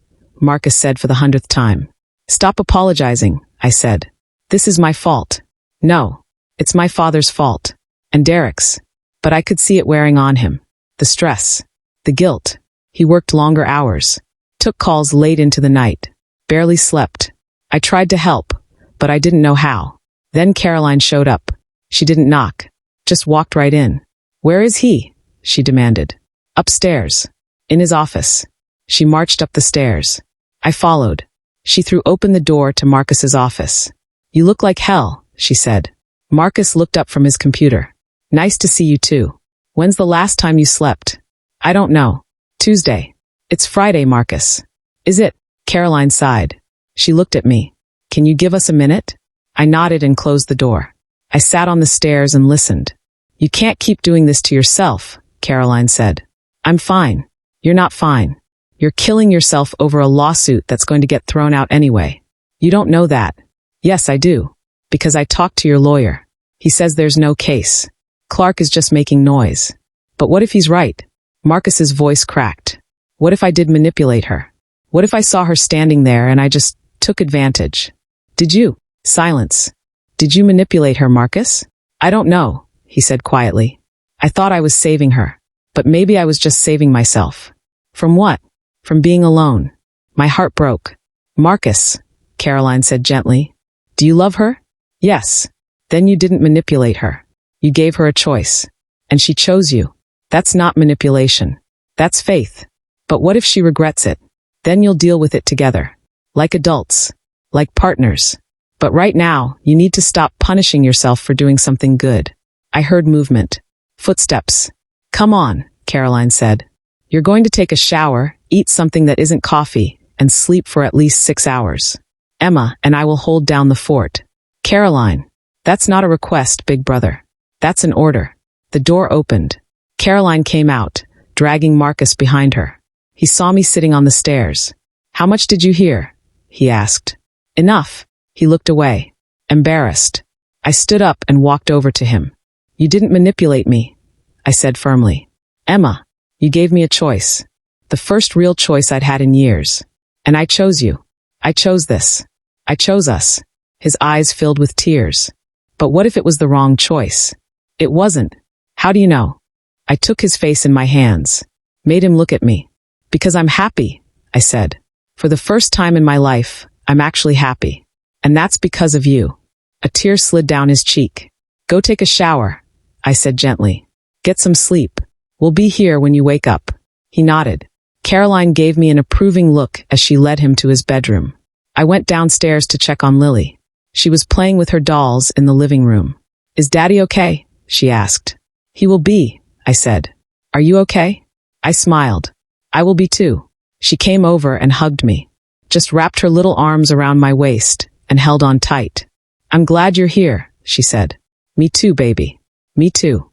Marcus said for the 100th time. Stop apologizing, I said. This is my fault. No, it's my father's fault. And Derek's. But I could see it wearing on him. The stress. The guilt. He worked longer hours. Took calls late into the night. Barely slept. I tried to help, but I didn't know how. Then Caroline showed up. She didn't knock. Just walked right in. Where is he? She demanded. Upstairs. In his office. She marched up the stairs. I followed. She threw open the door to Marcus's office. You look like hell, she said. Marcus looked up from his computer. Nice to see you too. When's the last time you slept? I don't know. Tuesday. It's Friday, Marcus. Is it? Caroline sighed. She looked at me. Can you give us a minute? I nodded and closed the door. I sat on the stairs and listened. You can't keep doing this to yourself, Caroline said. I'm fine. You're not fine. You're killing yourself over a lawsuit that's going to get thrown out anyway. You don't know that. Yes, I do. Because I talked to your lawyer. He says there's no case. Clark is just making noise. But what if he's right? Marcus's voice cracked. What if I did manipulate her? What if I saw her standing there and I just took advantage? Did you? Silence. Did you manipulate her, Marcus? I don't know, he said quietly. I thought I was saving her. But maybe I was just saving myself. From what? From being alone. My heart broke. Marcus, Caroline said gently. Do you love her? Yes. Then you didn't manipulate her. You gave her a choice. And she chose you. That's not manipulation. That's faith. But what if she regrets it? Then you'll deal with it together. Like adults. Like partners. But right now, you need to stop punishing yourself for doing something good. I heard movement. Footsteps. Come on, Caroline said. You're going to take a shower, eat something that isn't coffee, and sleep for at least 6 hours. Emma and I will hold down the fort. Caroline. That's not a request, big brother. That's an order. The door opened. Caroline came out, dragging Marcus behind her. He saw me sitting on the stairs. How much did you hear? He asked. Enough. He looked away. Embarrassed. I stood up and walked over to him. You didn't manipulate me, I said firmly. Emma, you gave me a choice. The first real choice I'd had in years. And I chose you. I chose this. I chose us. His eyes filled with tears. But what if it was the wrong choice? It wasn't. How do you know? I took his face in my hands. Made him look at me. Because I'm happy, I said. For the first time in my life, I'm actually happy. And that's because of you. A tear slid down his cheek. Go take a shower, I said gently. Get some sleep. We'll be here when you wake up. He nodded. Caroline gave me an approving look as she led him to his bedroom. I went downstairs to check on Lily. She was playing with her dolls in the living room. Is Daddy okay? She asked. He will be, I said. Are you okay? I smiled. I will be too. She came over and hugged me. Just wrapped her little arms around my waist and held on tight. I'm glad you're here, she said. Me too, baby. Me too.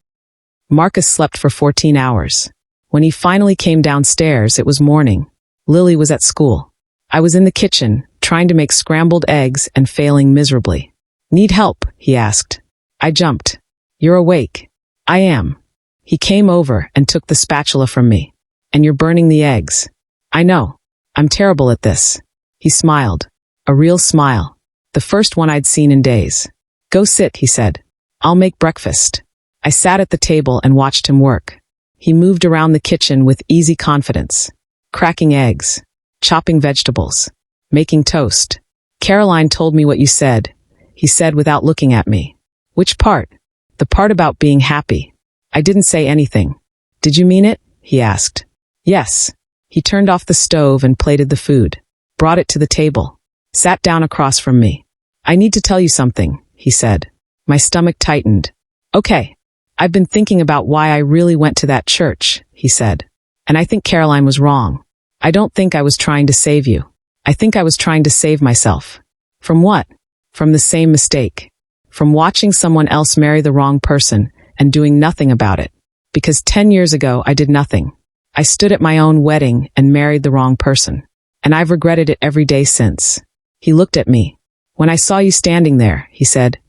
Marcus slept for 14 hours. When he finally came downstairs, it was morning. Lily was at school. I was in the kitchen, trying to make scrambled eggs and failing miserably. "Need help?" he asked. I jumped. "You're awake." "I am." He came over and took the spatula from me. "And you're burning the eggs." "I know. I'm terrible at this." He smiled. A real smile. The first one I'd seen in days. "Go sit," he said. "I'll make breakfast." I sat at the table and watched him work. He moved around the kitchen with easy confidence. Cracking eggs. Chopping vegetables. Making toast. "Caroline told me what you said," he said without looking at me. "Which part?" "The part about being happy." I didn't say anything. "Did you mean it?" he asked. "Yes." He turned off the stove and plated the food. Brought it to the table. Sat down across from me. "I need to tell you something," he said. My stomach tightened. "Okay. I've been thinking about why I really went to that church," he said. "And I think Caroline was wrong. I don't think I was trying to save you. I think I was trying to save myself." "From what?" "From the same mistake. From watching someone else marry the wrong person and doing nothing about it. Because 10 years ago I did nothing. I stood at my own wedding and married the wrong person. And I've regretted it every day since." He looked at me. "When I saw you standing there," he said,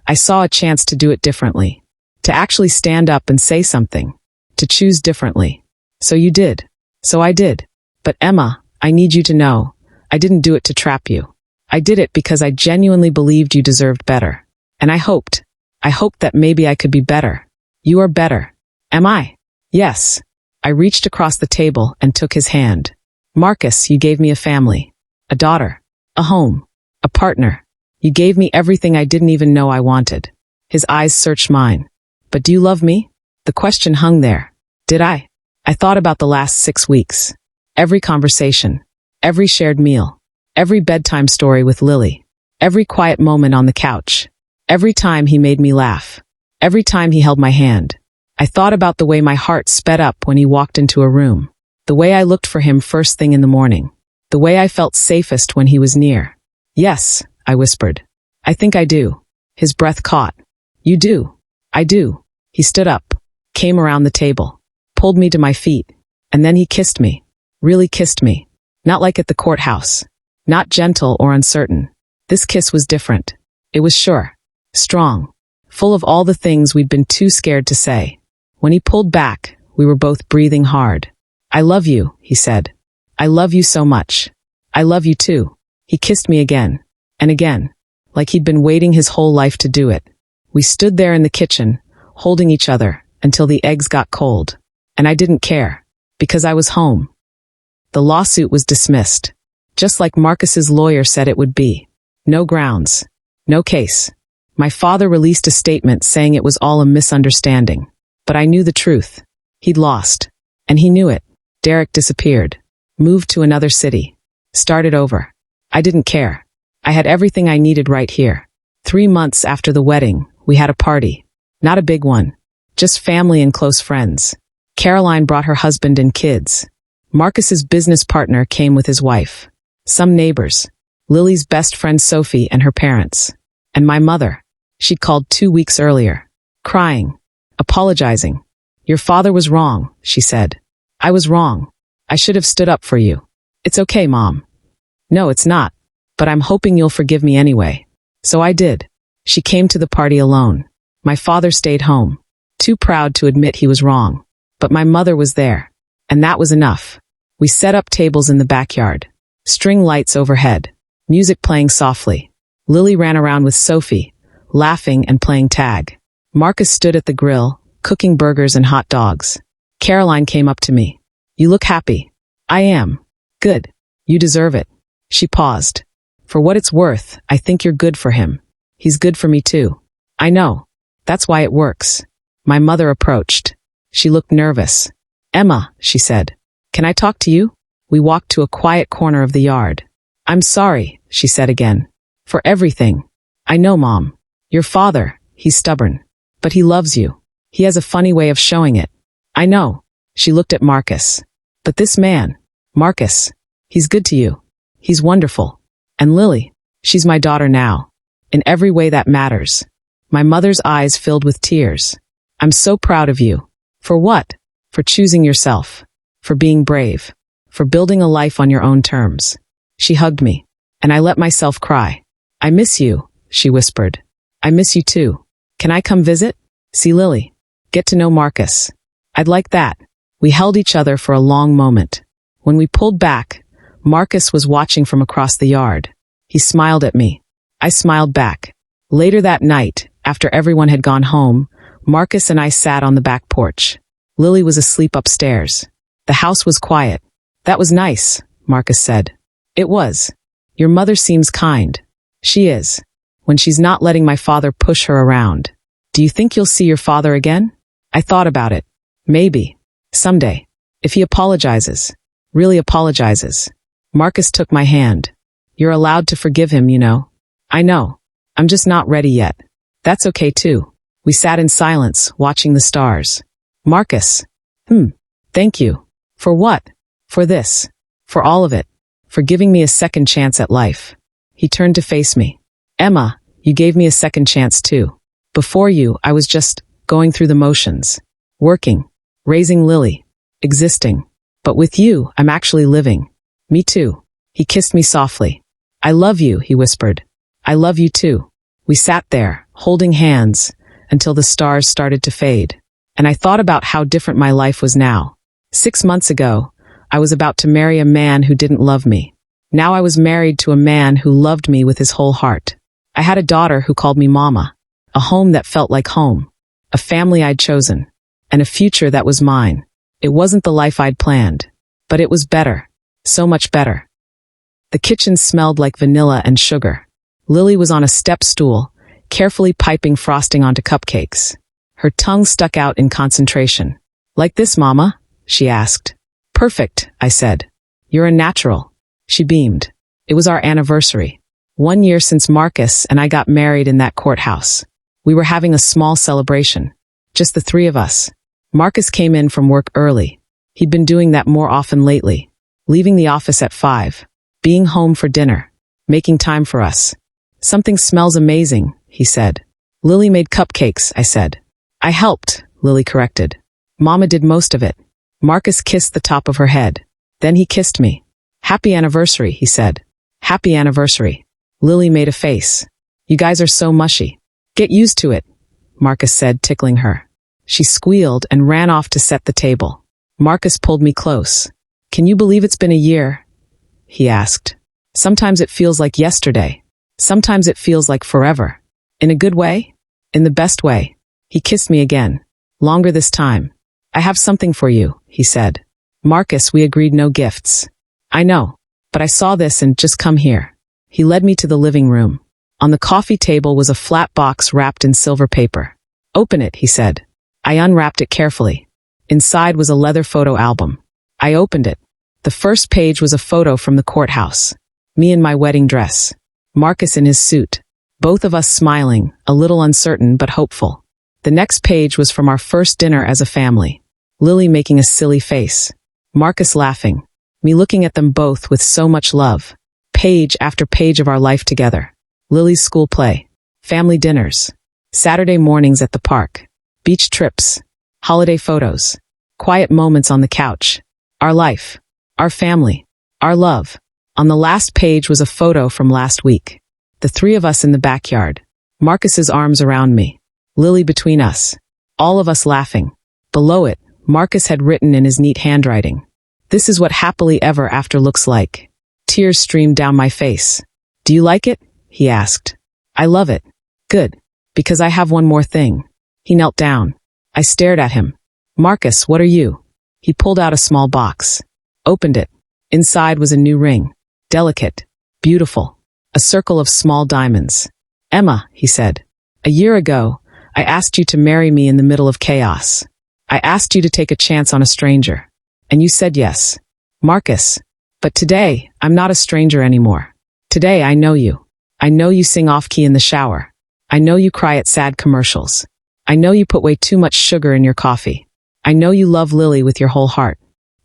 "I saw a chance to do it differently. To actually stand up and say something. To choose differently. So you did. So I did. But Emma, I need you to know, I didn't do it to trap you. I did it because I genuinely believed you deserved better. And I hoped that maybe I could be better. You are better." "Am I?" "Yes." I reached across the table and took his hand. "Marcus, you gave me a family. A daughter. A home. A partner. You gave me everything I didn't even know I wanted." His eyes searched mine. "But do you love me?" The question hung there. Did I? I thought about the last 6 weeks. Every conversation. Every shared meal. Every bedtime story with Lily. Every quiet moment on the couch. Every time he made me laugh. Every time he held my hand. I thought about the way my heart sped up when he walked into a room. The way I looked for him first thing in the morning. The way I felt safest when he was near. "Yes," I whispered. "I think I do." His breath caught. "You do." "I do." He stood up, came around the table, pulled me to my feet, and then he kissed me. Really kissed me. Not like at the courthouse. Not gentle or uncertain. This kiss was different. It was sure. Strong. Full of all the things we'd been too scared to say. When he pulled back, we were both breathing hard. "I love you," he said. "I love you so much." "I love you too." He kissed me again. And again. Like he'd been waiting his whole life to do it. We stood there in the kitchen, holding each other, until the eggs got cold. And I didn't care. Because I was home. The lawsuit was dismissed. Just like Marcus's lawyer said it would be. No grounds. No case. My father released a statement saying it was all a misunderstanding. But I knew the truth. He'd lost. And he knew it. Derek disappeared. Moved to another city. Started over. I didn't care. I had everything I needed right here. 3 months after the wedding, we had a party. Not a big one. Just family and close friends. Caroline brought her husband and kids. Marcus's business partner came with his wife. Some neighbors. Lily's best friend Sophie and her parents. And my mother. She'd called 2 weeks earlier. Crying. Apologizing. "Your father was wrong," she said. "I was wrong. I should have stood up for you." "It's okay, Mom." "No, it's not. But I'm hoping you'll forgive me anyway." So I did. She came to the party alone. My father stayed home. Too proud to admit he was wrong. But my mother was there. And that was enough. We set up tables in the backyard. String lights overhead. Music playing softly. Lily ran around with Sophie, laughing and playing tag. Marcus stood at the grill, cooking burgers and hot dogs. Caroline came up to me. "You look happy." "I am." "Good. You deserve it." She paused. "For what it's worth, I think you're good for him. He's good for me too." "I know. That's why it works." My mother approached. She looked nervous. "Emma," she said, "can I talk to you?" We walked to a quiet corner of the yard. "I'm sorry," she said again. "For everything." "I know, Mom. Your father, he's stubborn. But he loves you. He has a funny way of showing it." "I know." She looked at Marcus. "But this man, Marcus, he's good to you. He's wonderful. And Lily, she's my daughter now. In every way that matters." My mother's eyes filled with tears. I'm so proud of you. For what? For choosing yourself. For being brave. For building a life on your own terms. She hugged me, and I let myself cry. I miss you, she whispered. I miss you too. Can I come visit? See Lily. Get to know Marcus. I'd like that. We held each other for a long moment. When we pulled back, Marcus was watching from across the yard. He smiled at me. I smiled back. Later that night, after everyone had gone home, Marcus and I sat on the back porch. Lily was asleep upstairs. The house was quiet. That was nice, Marcus said. It was. Your mother seems kind. She is. When she's not letting my father push her around. Do you think you'll see your father again? I thought about it. Maybe. Someday. If he apologizes. Really apologizes. Marcus took my hand. You're allowed to forgive him, you know. I know. I'm just not ready yet. That's okay too. We sat in silence, watching the stars. Marcus. Thank you. For what? For this. For all of it. For giving me a second chance at life. He turned to face me. Emma, you gave me a second chance too. Before you, I was just going through the motions. Working. Raising Lily. Existing. But with you, I'm actually living. Me too. He kissed me softly. I love you, he whispered. I love you too. We sat there, holding hands, until the stars started to fade. And I thought about how different my life was now. 6 months ago, I was about to marry a man who didn't love me. Now I was married to a man who loved me with his whole heart. I had a daughter who called me Mama. A home that felt like home. A family I'd chosen. And a future that was mine. It wasn't the life I'd planned. But it was better. So much better. The kitchen smelled like vanilla and sugar. Lily was on a step stool, carefully piping frosting onto cupcakes. Her tongue stuck out in concentration. Like this, Mama? She asked. Perfect, I said. You're a natural. She beamed. It was our anniversary. 1 year since Marcus and I got married in that courthouse. We were having a small celebration. Just the three of us. Marcus came in from work early. He'd been doing that more often lately. Leaving the office at 5. Being home for dinner. Making time for us. Something smells amazing, he said. Lily made cupcakes, I said. I helped, Lily corrected. Mama did most of it. Marcus kissed the top of her head. Then he kissed me. Happy anniversary, he said. Happy anniversary. Lily made a face. You guys are so mushy. Get used to it, Marcus said, tickling her. She squealed and ran off to set the table. Marcus pulled me close. Can you believe it's been a year? He asked. Sometimes it feels like yesterday. Sometimes it feels like forever. In a good way? In the best way. He kissed me again. Longer this time. I have something for you, he said. Marcus, we agreed no gifts. I know. But I saw this and just come here. He led me to the living room. On the coffee table was a flat box wrapped in silver paper. Open it, he said. I unwrapped it carefully. Inside was a leather photo album. I opened it. The first page was a photo from the courthouse. Me in my wedding dress. Marcus in his suit. Both of us smiling, a little uncertain but hopeful. The next page was from our first dinner as a family. Lily making a silly face. Marcus laughing. Me looking at them both with so much love. Page after page of our life together. Lily's school play. Family dinners. Saturday mornings at the park. Beach trips. Holiday photos. Quiet moments on the couch. Our life. Our family. Our love. On the last page was a photo from last week. The three of us in the backyard. Marcus's arms around me. Lily between us. All of us laughing. Below it, Marcus had written in his neat handwriting. This is what happily ever after looks like. Tears streamed down my face. Do you like it? He asked. I love it. Good. Because I have one more thing. He knelt down. I stared at him. Marcus, what are you? He pulled out a small box. Opened it. Inside was a new ring. Delicate. Beautiful. A circle of small diamonds. Emma, he said. A year ago, I asked you to marry me in the middle of chaos. I asked you to take a chance on a stranger. And you said yes. Marcus. But today, I'm not a stranger anymore. Today, I know you. I know you sing off-key in the shower. I know you cry at sad commercials. I know you put way too much sugar in your coffee. I know you love Lily with your whole heart.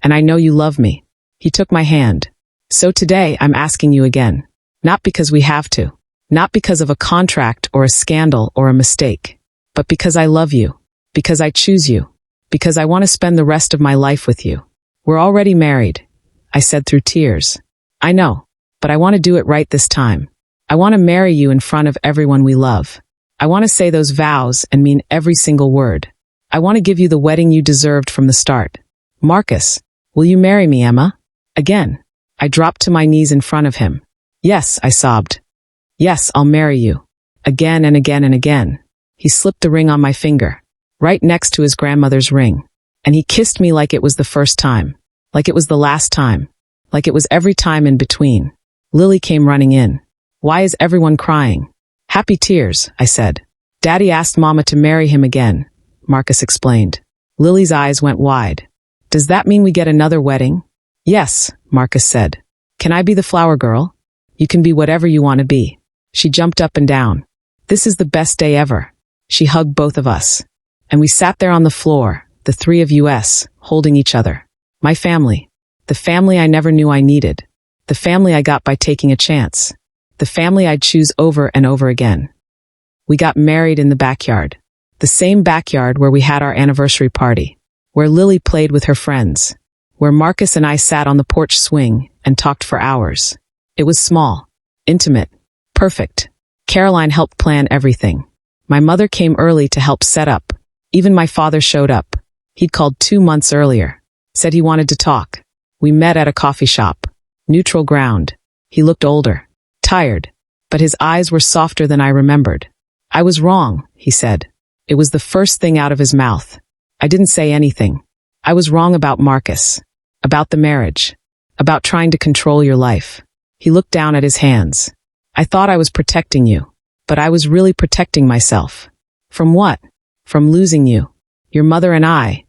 And I know you love me. He took my hand. So today, I'm asking you again. Not because we have to. Not because of a contract or a scandal or a mistake. But because I love you. Because I choose you. Because I want to spend the rest of my life with you. We're already married, I said through tears. I know, but I want to do it right this time. I want to marry you in front of everyone we love. I want to say those vows and mean every single word. I want to give you the wedding you deserved from the start. Marcus, will you marry me, Emma? Again. I dropped to my knees in front of him. Yes, I sobbed. Yes, I'll marry you. Again and again and again. He slipped the ring on my finger, right next to his grandmother's ring. And he kissed me like it was the first time. Like it was the last time. Like it was every time in between. Lily came running in. Why is everyone crying? Happy tears, I said. Daddy asked Mama to marry him again, Marcus explained. Lily's eyes went wide. Does that mean we get another wedding? Yes, Marcus said. Can I be the flower girl? You can be whatever you want to be. She jumped up and down. This is the best day ever. She hugged both of us. And we sat there on the floor, the three of us, holding each other. My family. The family I never knew I needed. The family I got by taking a chance. The family I'd choose over and over again. We got married in the backyard. The same backyard where we had our anniversary party. Where Lily played with her friends. Where Marcus and I sat on the porch swing and talked for hours. It was small, intimate, perfect. Caroline helped plan everything. My mother came early to help set up. Even my father showed up. He'd called 2 months earlier. Said he wanted to talk. We met at a coffee shop. Neutral ground. He looked older. Tired. But his eyes were softer than I remembered. I was wrong, he said. It was the first thing out of his mouth. I didn't say anything. I was wrong about Marcus. About the marriage. About trying to control your life. He looked down at his hands. I thought I was protecting you. But I was really protecting myself. From what? From losing you. Your mother and I.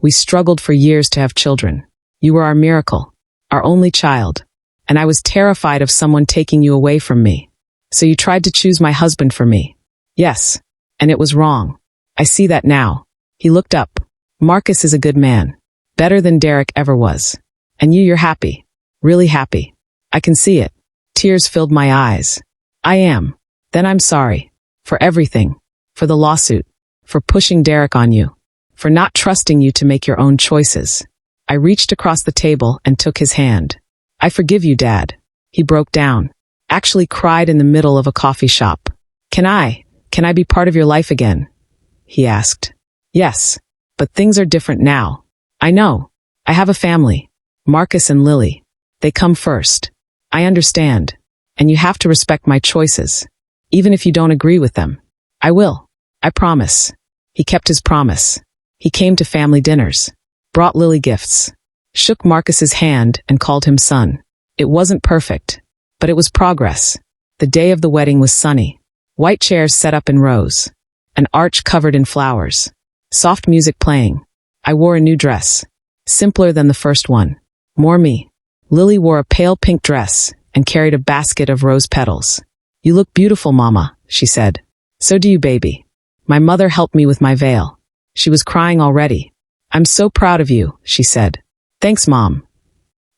We struggled for years to have children. You were our miracle. Our only child. And I was terrified of someone taking you away from me. So you tried to choose my husband for me. Yes. And it was wrong. I see that now. He looked up. Marcus is a good man. Better than Derek ever was. And you're happy. Really happy. I can see it. Tears filled my eyes. I am. Then I'm sorry. For everything. For the lawsuit. For pushing Derek on you. For not trusting you to make your own choices. I reached across the table and took his hand. I forgive you, Dad. He broke down. Actually cried in the middle of a coffee shop. Can I be part of your life again? He asked. Yes. But things are different now. I know. I have a family. Marcus and Lily. They come first. I understand. And you have to respect my choices. Even if you don't agree with them. I will. I promise. He kept his promise. He came to family dinners. Brought Lily gifts. Shook Marcus's hand and called him son. It wasn't perfect. But it was progress. The day of the wedding was sunny. White chairs set up in rows. An arch covered in flowers. Soft music playing. I wore a new dress. Simpler than the first one. More me. Lily wore a pale pink dress and carried a basket of rose petals. You look beautiful, Mama, she said. So do you, baby. My mother helped me with my veil. She was crying already. I'm so proud of you, she said. Thanks, Mom.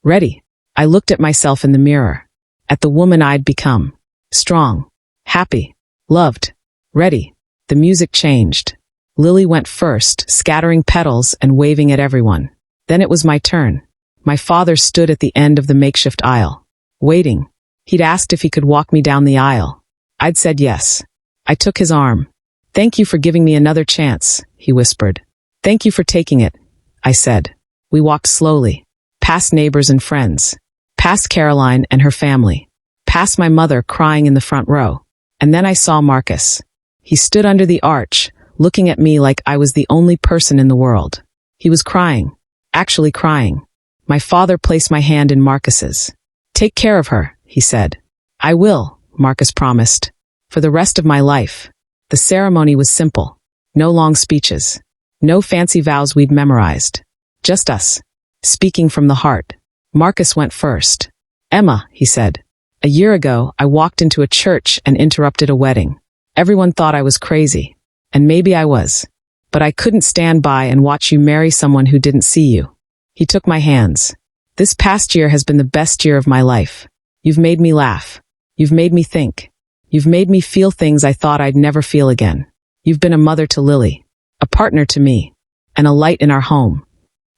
Ready. I looked at myself in the mirror. At the woman I'd become. Strong. Happy. Loved. Ready. The music changed. Lily went first, scattering petals and waving at everyone. Then it was my turn. My father stood at the end of the makeshift aisle. Waiting. He'd asked if he could walk me down the aisle. I'd said yes. I took his arm. Thank you for giving me another chance, he whispered. Thank you for taking it, I said. We walked slowly. Past neighbors and friends. Past Caroline and her family. Past my mother crying in the front row. And then I saw Marcus. He stood under the arch, looking at me like I was the only person in the world. He was crying. Actually crying. My father placed my hand in Marcus's. Take care of her, he said. I will, Marcus promised. For the rest of my life. The ceremony was simple. No long speeches. No fancy vows we'd memorized. Just us. Speaking from the heart. Marcus went first. Emma, he said. A year ago, I walked into a church and interrupted a wedding. Everyone thought I was crazy. And maybe I was. But I couldn't stand by and watch you marry someone who didn't see you. He took my hands. This past year has been the best year of my life. You've made me laugh. You've made me think. You've made me feel things I thought I'd never feel again. You've been a mother to Lily. a partner to me, and a light in our home.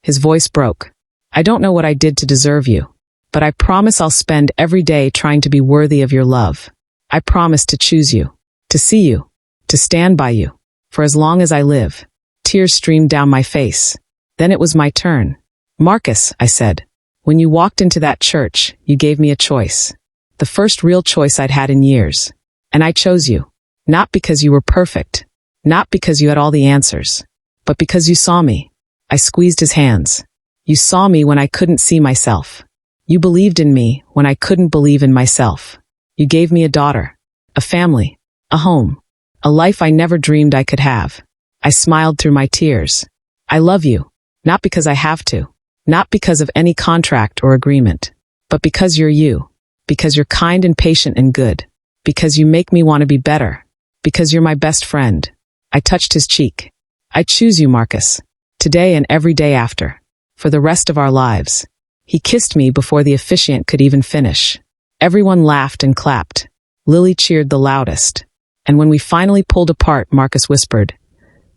His voice broke. I don't know what I did to deserve you, but I promise I'll spend every day trying to be worthy of your love. I promise to choose you, to see you, to stand by you, for as long as I live. Tears streamed down my face. Then it was my turn. Marcus, I said, when you walked into that church, you gave me a choice. The first real choice I'd had in years. And I chose you. Not because you were perfect. Not because you had all the answers. But because you saw me. I squeezed his hands. You saw me when I couldn't see myself. You believed in me when I couldn't believe in myself. You gave me a daughter, a family, a home, a life I never dreamed I could have. I smiled through my tears. I love you, not because I have to, not because of any contract or agreement, but because you're you, because you're kind and patient and good, because you make me want to be better, because you're my best friend. I touched his cheek. I choose you, Marcus, today and every day after, for the rest of our lives. He kissed me before the officiant could even finish. Everyone laughed and clapped. Lily cheered the loudest. And when we finally pulled apart, Marcus whispered,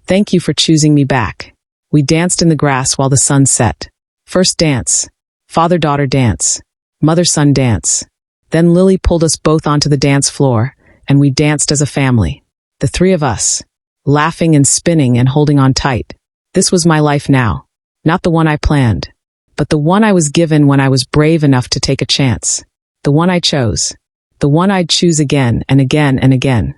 "Thank you for choosing me back." We danced in the grass while the sun set. First dance, father-daughter dance, mother-son dance. Then Lily pulled us both onto the dance floor, and we danced as a family. The three of us, laughing and spinning and holding on tight. This was my life now. Not the one I planned, but the one I was given when I was brave enough to take a chance. The one I chose. The one I'd choose again and again and again.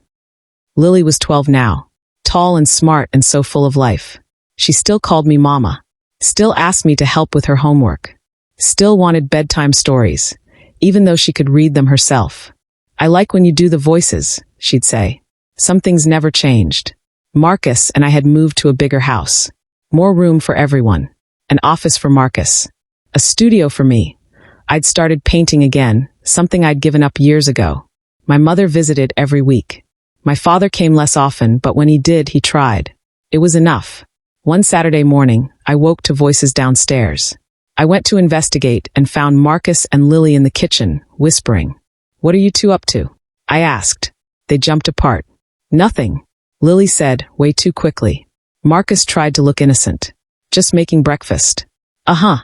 Lily was 12 now. Tall and smart and so full of life. She still called me Mama. Still asked me to help with her homework. Still wanted bedtime stories, even though she could read them herself. "I like when you do the voices," she'd say. Some things never changed. Marcus and I had moved to a bigger house. More room for everyone. An office for Marcus. A studio for me. I'd started painting again, something I'd given up years ago. My mother visited every week. My father came less often, but when he did, he tried. It was enough. One Saturday morning, I woke to voices downstairs. I went to investigate and found Marcus and Lily in the kitchen, whispering. "What are you two up to?" I asked. They jumped apart. "Nothing," Lily said, way too quickly. Marcus tried to look innocent. "Just making breakfast." "Uh-huh."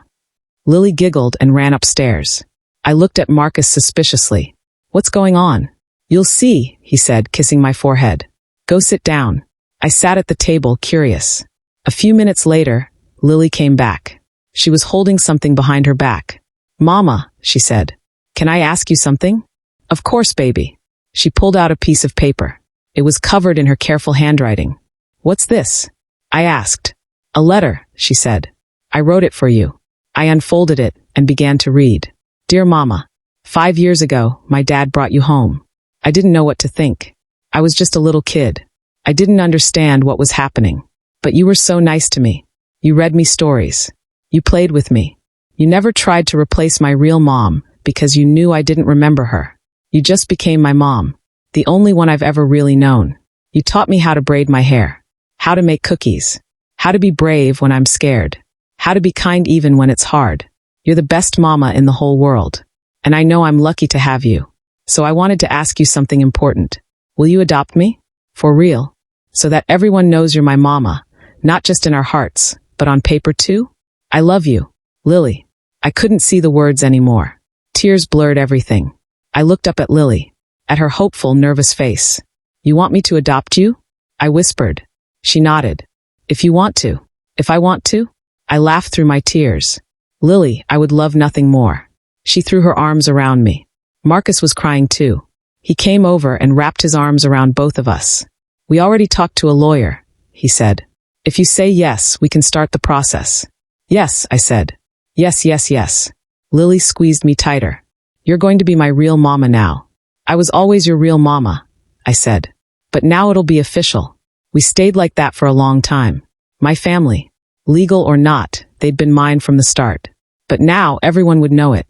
Lily giggled and ran upstairs. I looked at Marcus suspiciously. "What's going on?" "You'll see," he said, kissing my forehead. "Go sit down." I sat at the table, curious. A few minutes later, Lily came back. She was holding something behind her back. "Mama," she said, "can I ask you something?" "Of course, baby." She pulled out a piece of paper. It was covered in her careful handwriting. "What's this?" I asked. "A letter," she said. "I wrote it for you." I unfolded it and began to read. "Dear Mama, 5 years ago, my dad brought you home. I didn't know what to think. I was just a little kid. I didn't understand what was happening. But you were so nice to me. You read me stories. You played with me. You never tried to replace my real mom because you knew I didn't remember her. You just became my mom, the only one I've ever really known. You taught me how to braid my hair, how to make cookies, how to be brave when I'm scared, how to be kind even when it's hard. You're the best mama in the whole world. And I know I'm lucky to have you. So I wanted to ask you something important. Will you adopt me? For real? So that everyone knows you're my mama, not just in our hearts, but on paper too? I love you, Lily." I couldn't see the words anymore. Tears blurred everything. I looked up at Lily, at her hopeful, nervous face. "You want me to adopt you?" I whispered. She nodded. "If you want to. If I want to?" I laughed through my tears. "Lily, I would love nothing more." She threw her arms around me. Marcus was crying too. He came over and wrapped his arms around both of us. "We already talked to a lawyer," he said. "If you say yes, we can start the process." "Yes," I said. "Yes, yes, yes." Lily squeezed me tighter. "You're going to be my real mama now." "I was always your real mama," I said. "But now it'll be official." We stayed like that for a long time. My family. Legal or not, they'd been mine from the start. But now everyone would know it.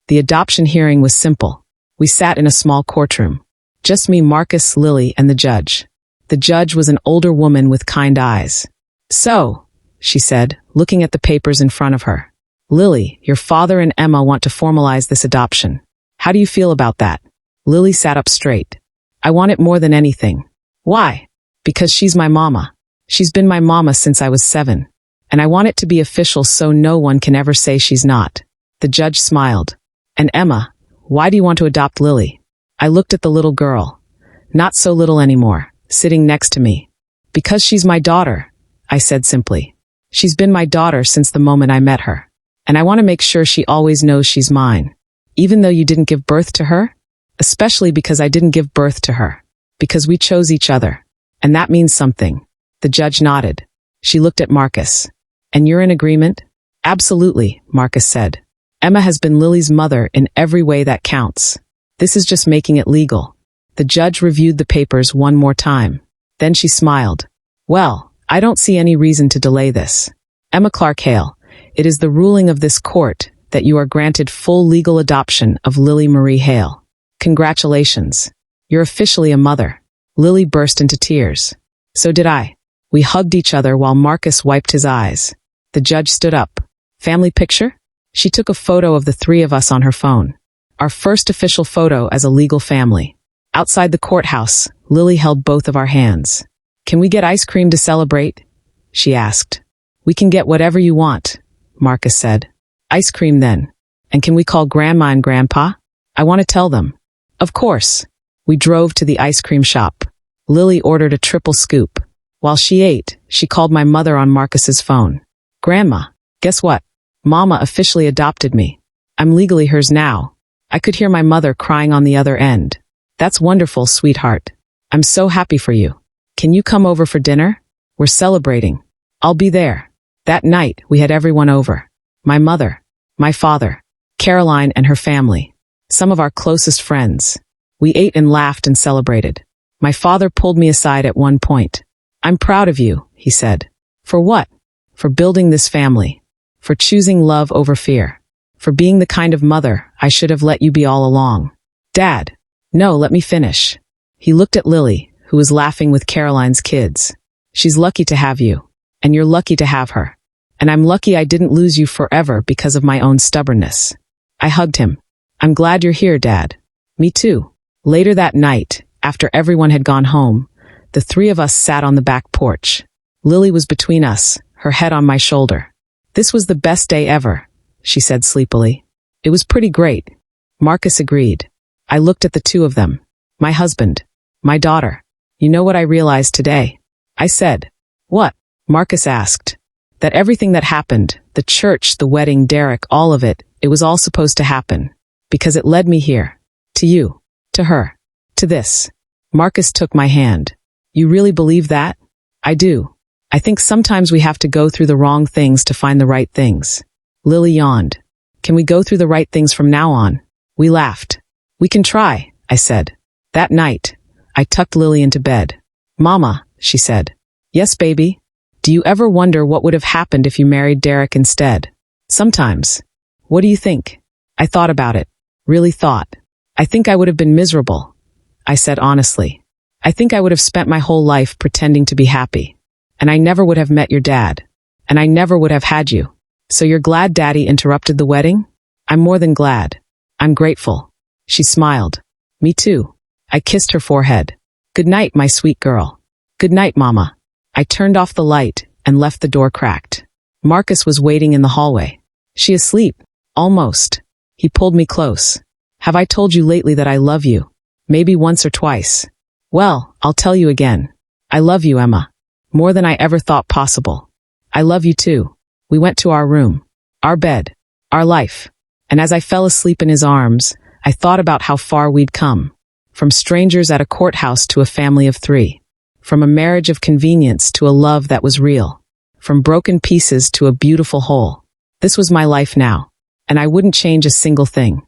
The adoption hearing was simple. We sat in a small courtroom. Just me, Marcus, Lily, and the judge. The judge was an older woman with kind eyes. "So," she said, looking at the papers in front of her. "Lily, your father and Emma want to formalize this adoption. How do you feel about that?" Lily sat up straight. "I want it more than anything." "Why?" "Because she's my mama. She's been my mama since I was 7. And I want it to be official so no one can ever say she's not. The judge smiled. And Emma, why do you want to adopt Lily? I looked at the little girl. Not so little anymore, sitting next to me. Because she's my daughter, I said simply. She's been my daughter since the moment I met her. And I want to make sure she always knows she's mine. Even though you didn't give birth to her? Especially because I didn't give birth to her. Because we chose each other. And that means something. The judge nodded. She looked at Marcus. And you're in agreement? Absolutely, Marcus said. Emma has been Lily's mother in every way that counts. This is just making it legal. The judge reviewed the papers one more time. Then she smiled. Well, I don't see any reason to delay this. Emma Clark Hale, it is the ruling of this court that you are granted full legal adoption of Lily Marie Hale. Congratulations. You're officially a mother. Lily burst into tears. So did I. We hugged each other while Marcus wiped his eyes. The judge stood up. Family picture? She took a photo of the 3 of us on her phone. Our first official photo as a legal family. Outside the courthouse, Lily held both of our hands. Can we get ice cream to celebrate? She asked. We can get whatever you want, Marcus said. Ice cream then. And can we call Grandma and Grandpa? I want to tell them. Of course. We drove to the ice cream shop. Lily ordered a triple scoop. While she ate, she called my mother on Marcus's phone. Grandma, guess what? Mama officially adopted me. I'm legally hers now. I could hear my mother crying on the other end. That's wonderful, sweetheart. I'm so happy for you. Can you come over for dinner? We're celebrating. I'll be there. That night, we had everyone over. My mother, my father, Caroline and her family, some of our closest friends. We ate and laughed and celebrated. My father pulled me aside at one point. I'm proud of you, he said. For what? For building this family. For choosing love over fear. For being the kind of mother I should have let you be all along. Dad. No, let me finish. He looked at Lily, who was laughing with Caroline's kids. She's lucky to have you. And you're lucky to have her. And I'm lucky I didn't lose you forever because of my own stubbornness. I hugged him. I'm glad you're here, Dad. Me too. Later that night, after everyone had gone home, the 3 of us sat on the back porch. Lily was between us, her head on my shoulder. This was the best day ever, she said sleepily. It was pretty great. Marcus agreed. I looked at the 2 of them. My husband. My daughter. You know what I realized today? I said. What? Marcus asked. That everything that happened, the church, the wedding, Derek, all of it, it was all supposed to happen. Because it led me here. To you. To her. To this. Marcus took my hand. You really believe that? I do. I think sometimes we have to go through the wrong things to find the right things. Lily yawned. Can we go through the right things from now on? We laughed. We can try, I said. That night, I tucked Lily into bed. Mama, she said. Yes, baby. Do you ever wonder what would have happened if you married Derek instead? Sometimes. What do you think? I thought about it. Really thought. I think I would have been miserable. I said honestly. I think I would have spent my whole life pretending to be happy. And I never would have met your dad. And I never would have had you. So you're glad Daddy interrupted the wedding? I'm more than glad. I'm grateful. She smiled. Me too. I kissed her forehead. Good night, my sweet girl. Good night, Mama. I turned off the light and left the door cracked. Marcus was waiting in the hallway. She asleep? Almost. He pulled me close. Have I told you lately that I love you? Maybe once or twice. Well, I'll tell you again. I love you, Emma. More than I ever thought possible. I love you too. We went to our room. Our bed. Our life. And as I fell asleep in his arms, I thought about how far we'd come. From strangers at a courthouse to a family of 3. From a marriage of convenience to a love that was real. From broken pieces to a beautiful whole. This was my life now. And I wouldn't change a single thing.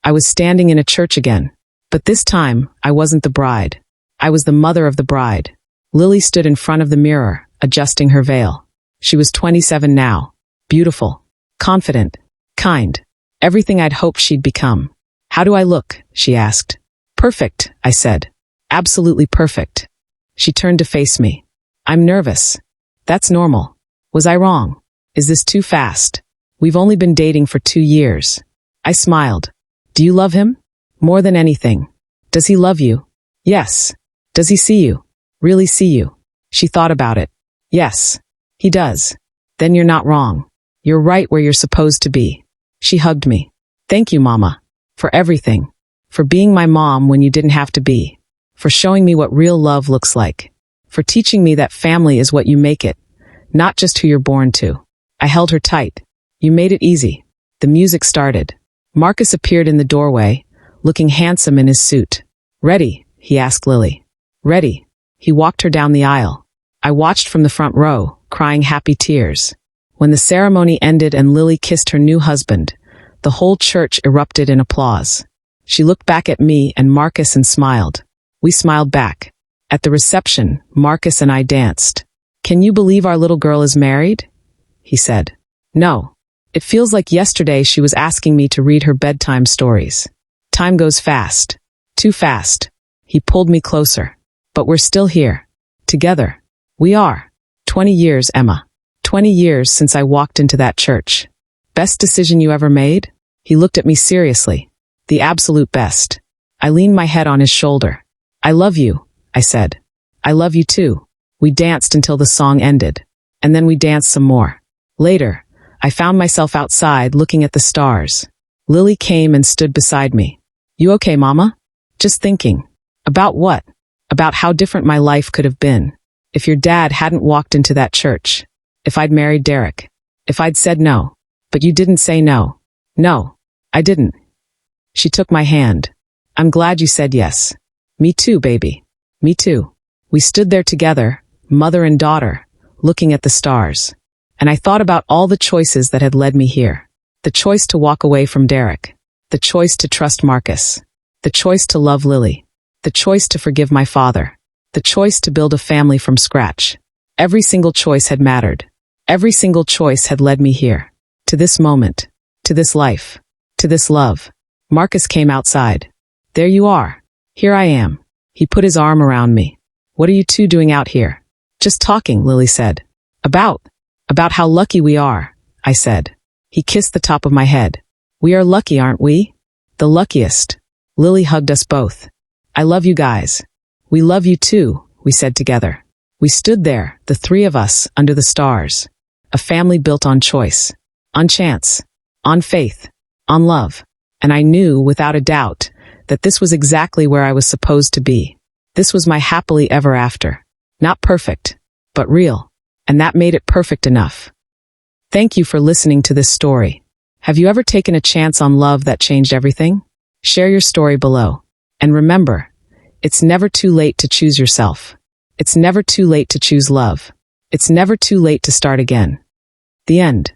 I was standing in a church again. But this time, I wasn't the bride. I was the mother of the bride. Lily stood in front of the mirror, adjusting her veil. She was 27 now. Beautiful. Confident. Kind. Everything I'd hoped she'd become. How do I look? She asked. Perfect, I said. Absolutely perfect. She turned to face me. I'm nervous. That's normal. Was I wrong? Is this too fast? We've only been dating for 2 years. I smiled. Do you love him? More than anything. Does he love you? Yes. Does he see you? Really see you? She thought about it. Yes, he does. Then you're not wrong. You're right where you're supposed to be. She hugged me. Thank you, Mama. For everything. For being my mom when you didn't have to be. For showing me what real love looks like. For teaching me that family is what you make it, not just who you're born to. I held her tight. You made it easy. The music started. Marcus appeared in the doorway, looking handsome in his suit. Ready? He asked Lily. Ready. He walked her down the aisle. I watched from the front row, crying happy tears. When the ceremony ended and Lily kissed her new husband, the whole church erupted in applause. She looked back at me and Marcus and smiled. We smiled back. At the reception, Marcus and I danced. Can you believe our little girl is married? He said. No. It feels like yesterday she was asking me to read her bedtime stories. Time goes fast. Too fast. He pulled me closer. But we're still here. Together. We are. 20 years, Emma. 20 years since I walked into that church. Best decision you ever made? He looked at me seriously. The absolute best. I leaned my head on his shoulder. I love you, I said. I love you too. We danced until the song ended. And then we danced some more. Later, I found myself outside looking at the stars. Lily came and stood beside me. You okay, Mama? Just thinking. About what? About how different my life could have been. If your dad hadn't walked into that church. If I'd married Derek. If I'd said no. But you didn't say no. No, I didn't. She took my hand. I'm glad you said yes. Me too, baby. Me too. We stood there together, mother and daughter, looking at the stars. And I thought about all the choices that had led me here. The choice to walk away from Derek. The choice to trust Marcus. The choice to love Lily. The choice to forgive my father. The choice to build a family from scratch. Every single choice had mattered. Every single choice had led me here. To this moment. To this life. To this love. Marcus came outside. There you are. Here I am. He put his arm around me. What are you two doing out here? Just talking, Lily said. About how lucky we are, I said. He kissed the top of my head. We are lucky, aren't we? The luckiest. Lily hugged us both. I love you guys. We love you too, we said together. We stood there, the three of us, under the stars. A family built on choice. On chance. On faith. On love. And I knew, without a doubt, that this was exactly where I was supposed to be. This was my happily ever after. Not perfect, but real. And that made it perfect enough. Thank you for listening to this story. Have you ever taken a chance on love that changed everything? Share your story below. And remember, it's never too late to choose yourself. It's never too late to choose love. It's never too late to start again. The end.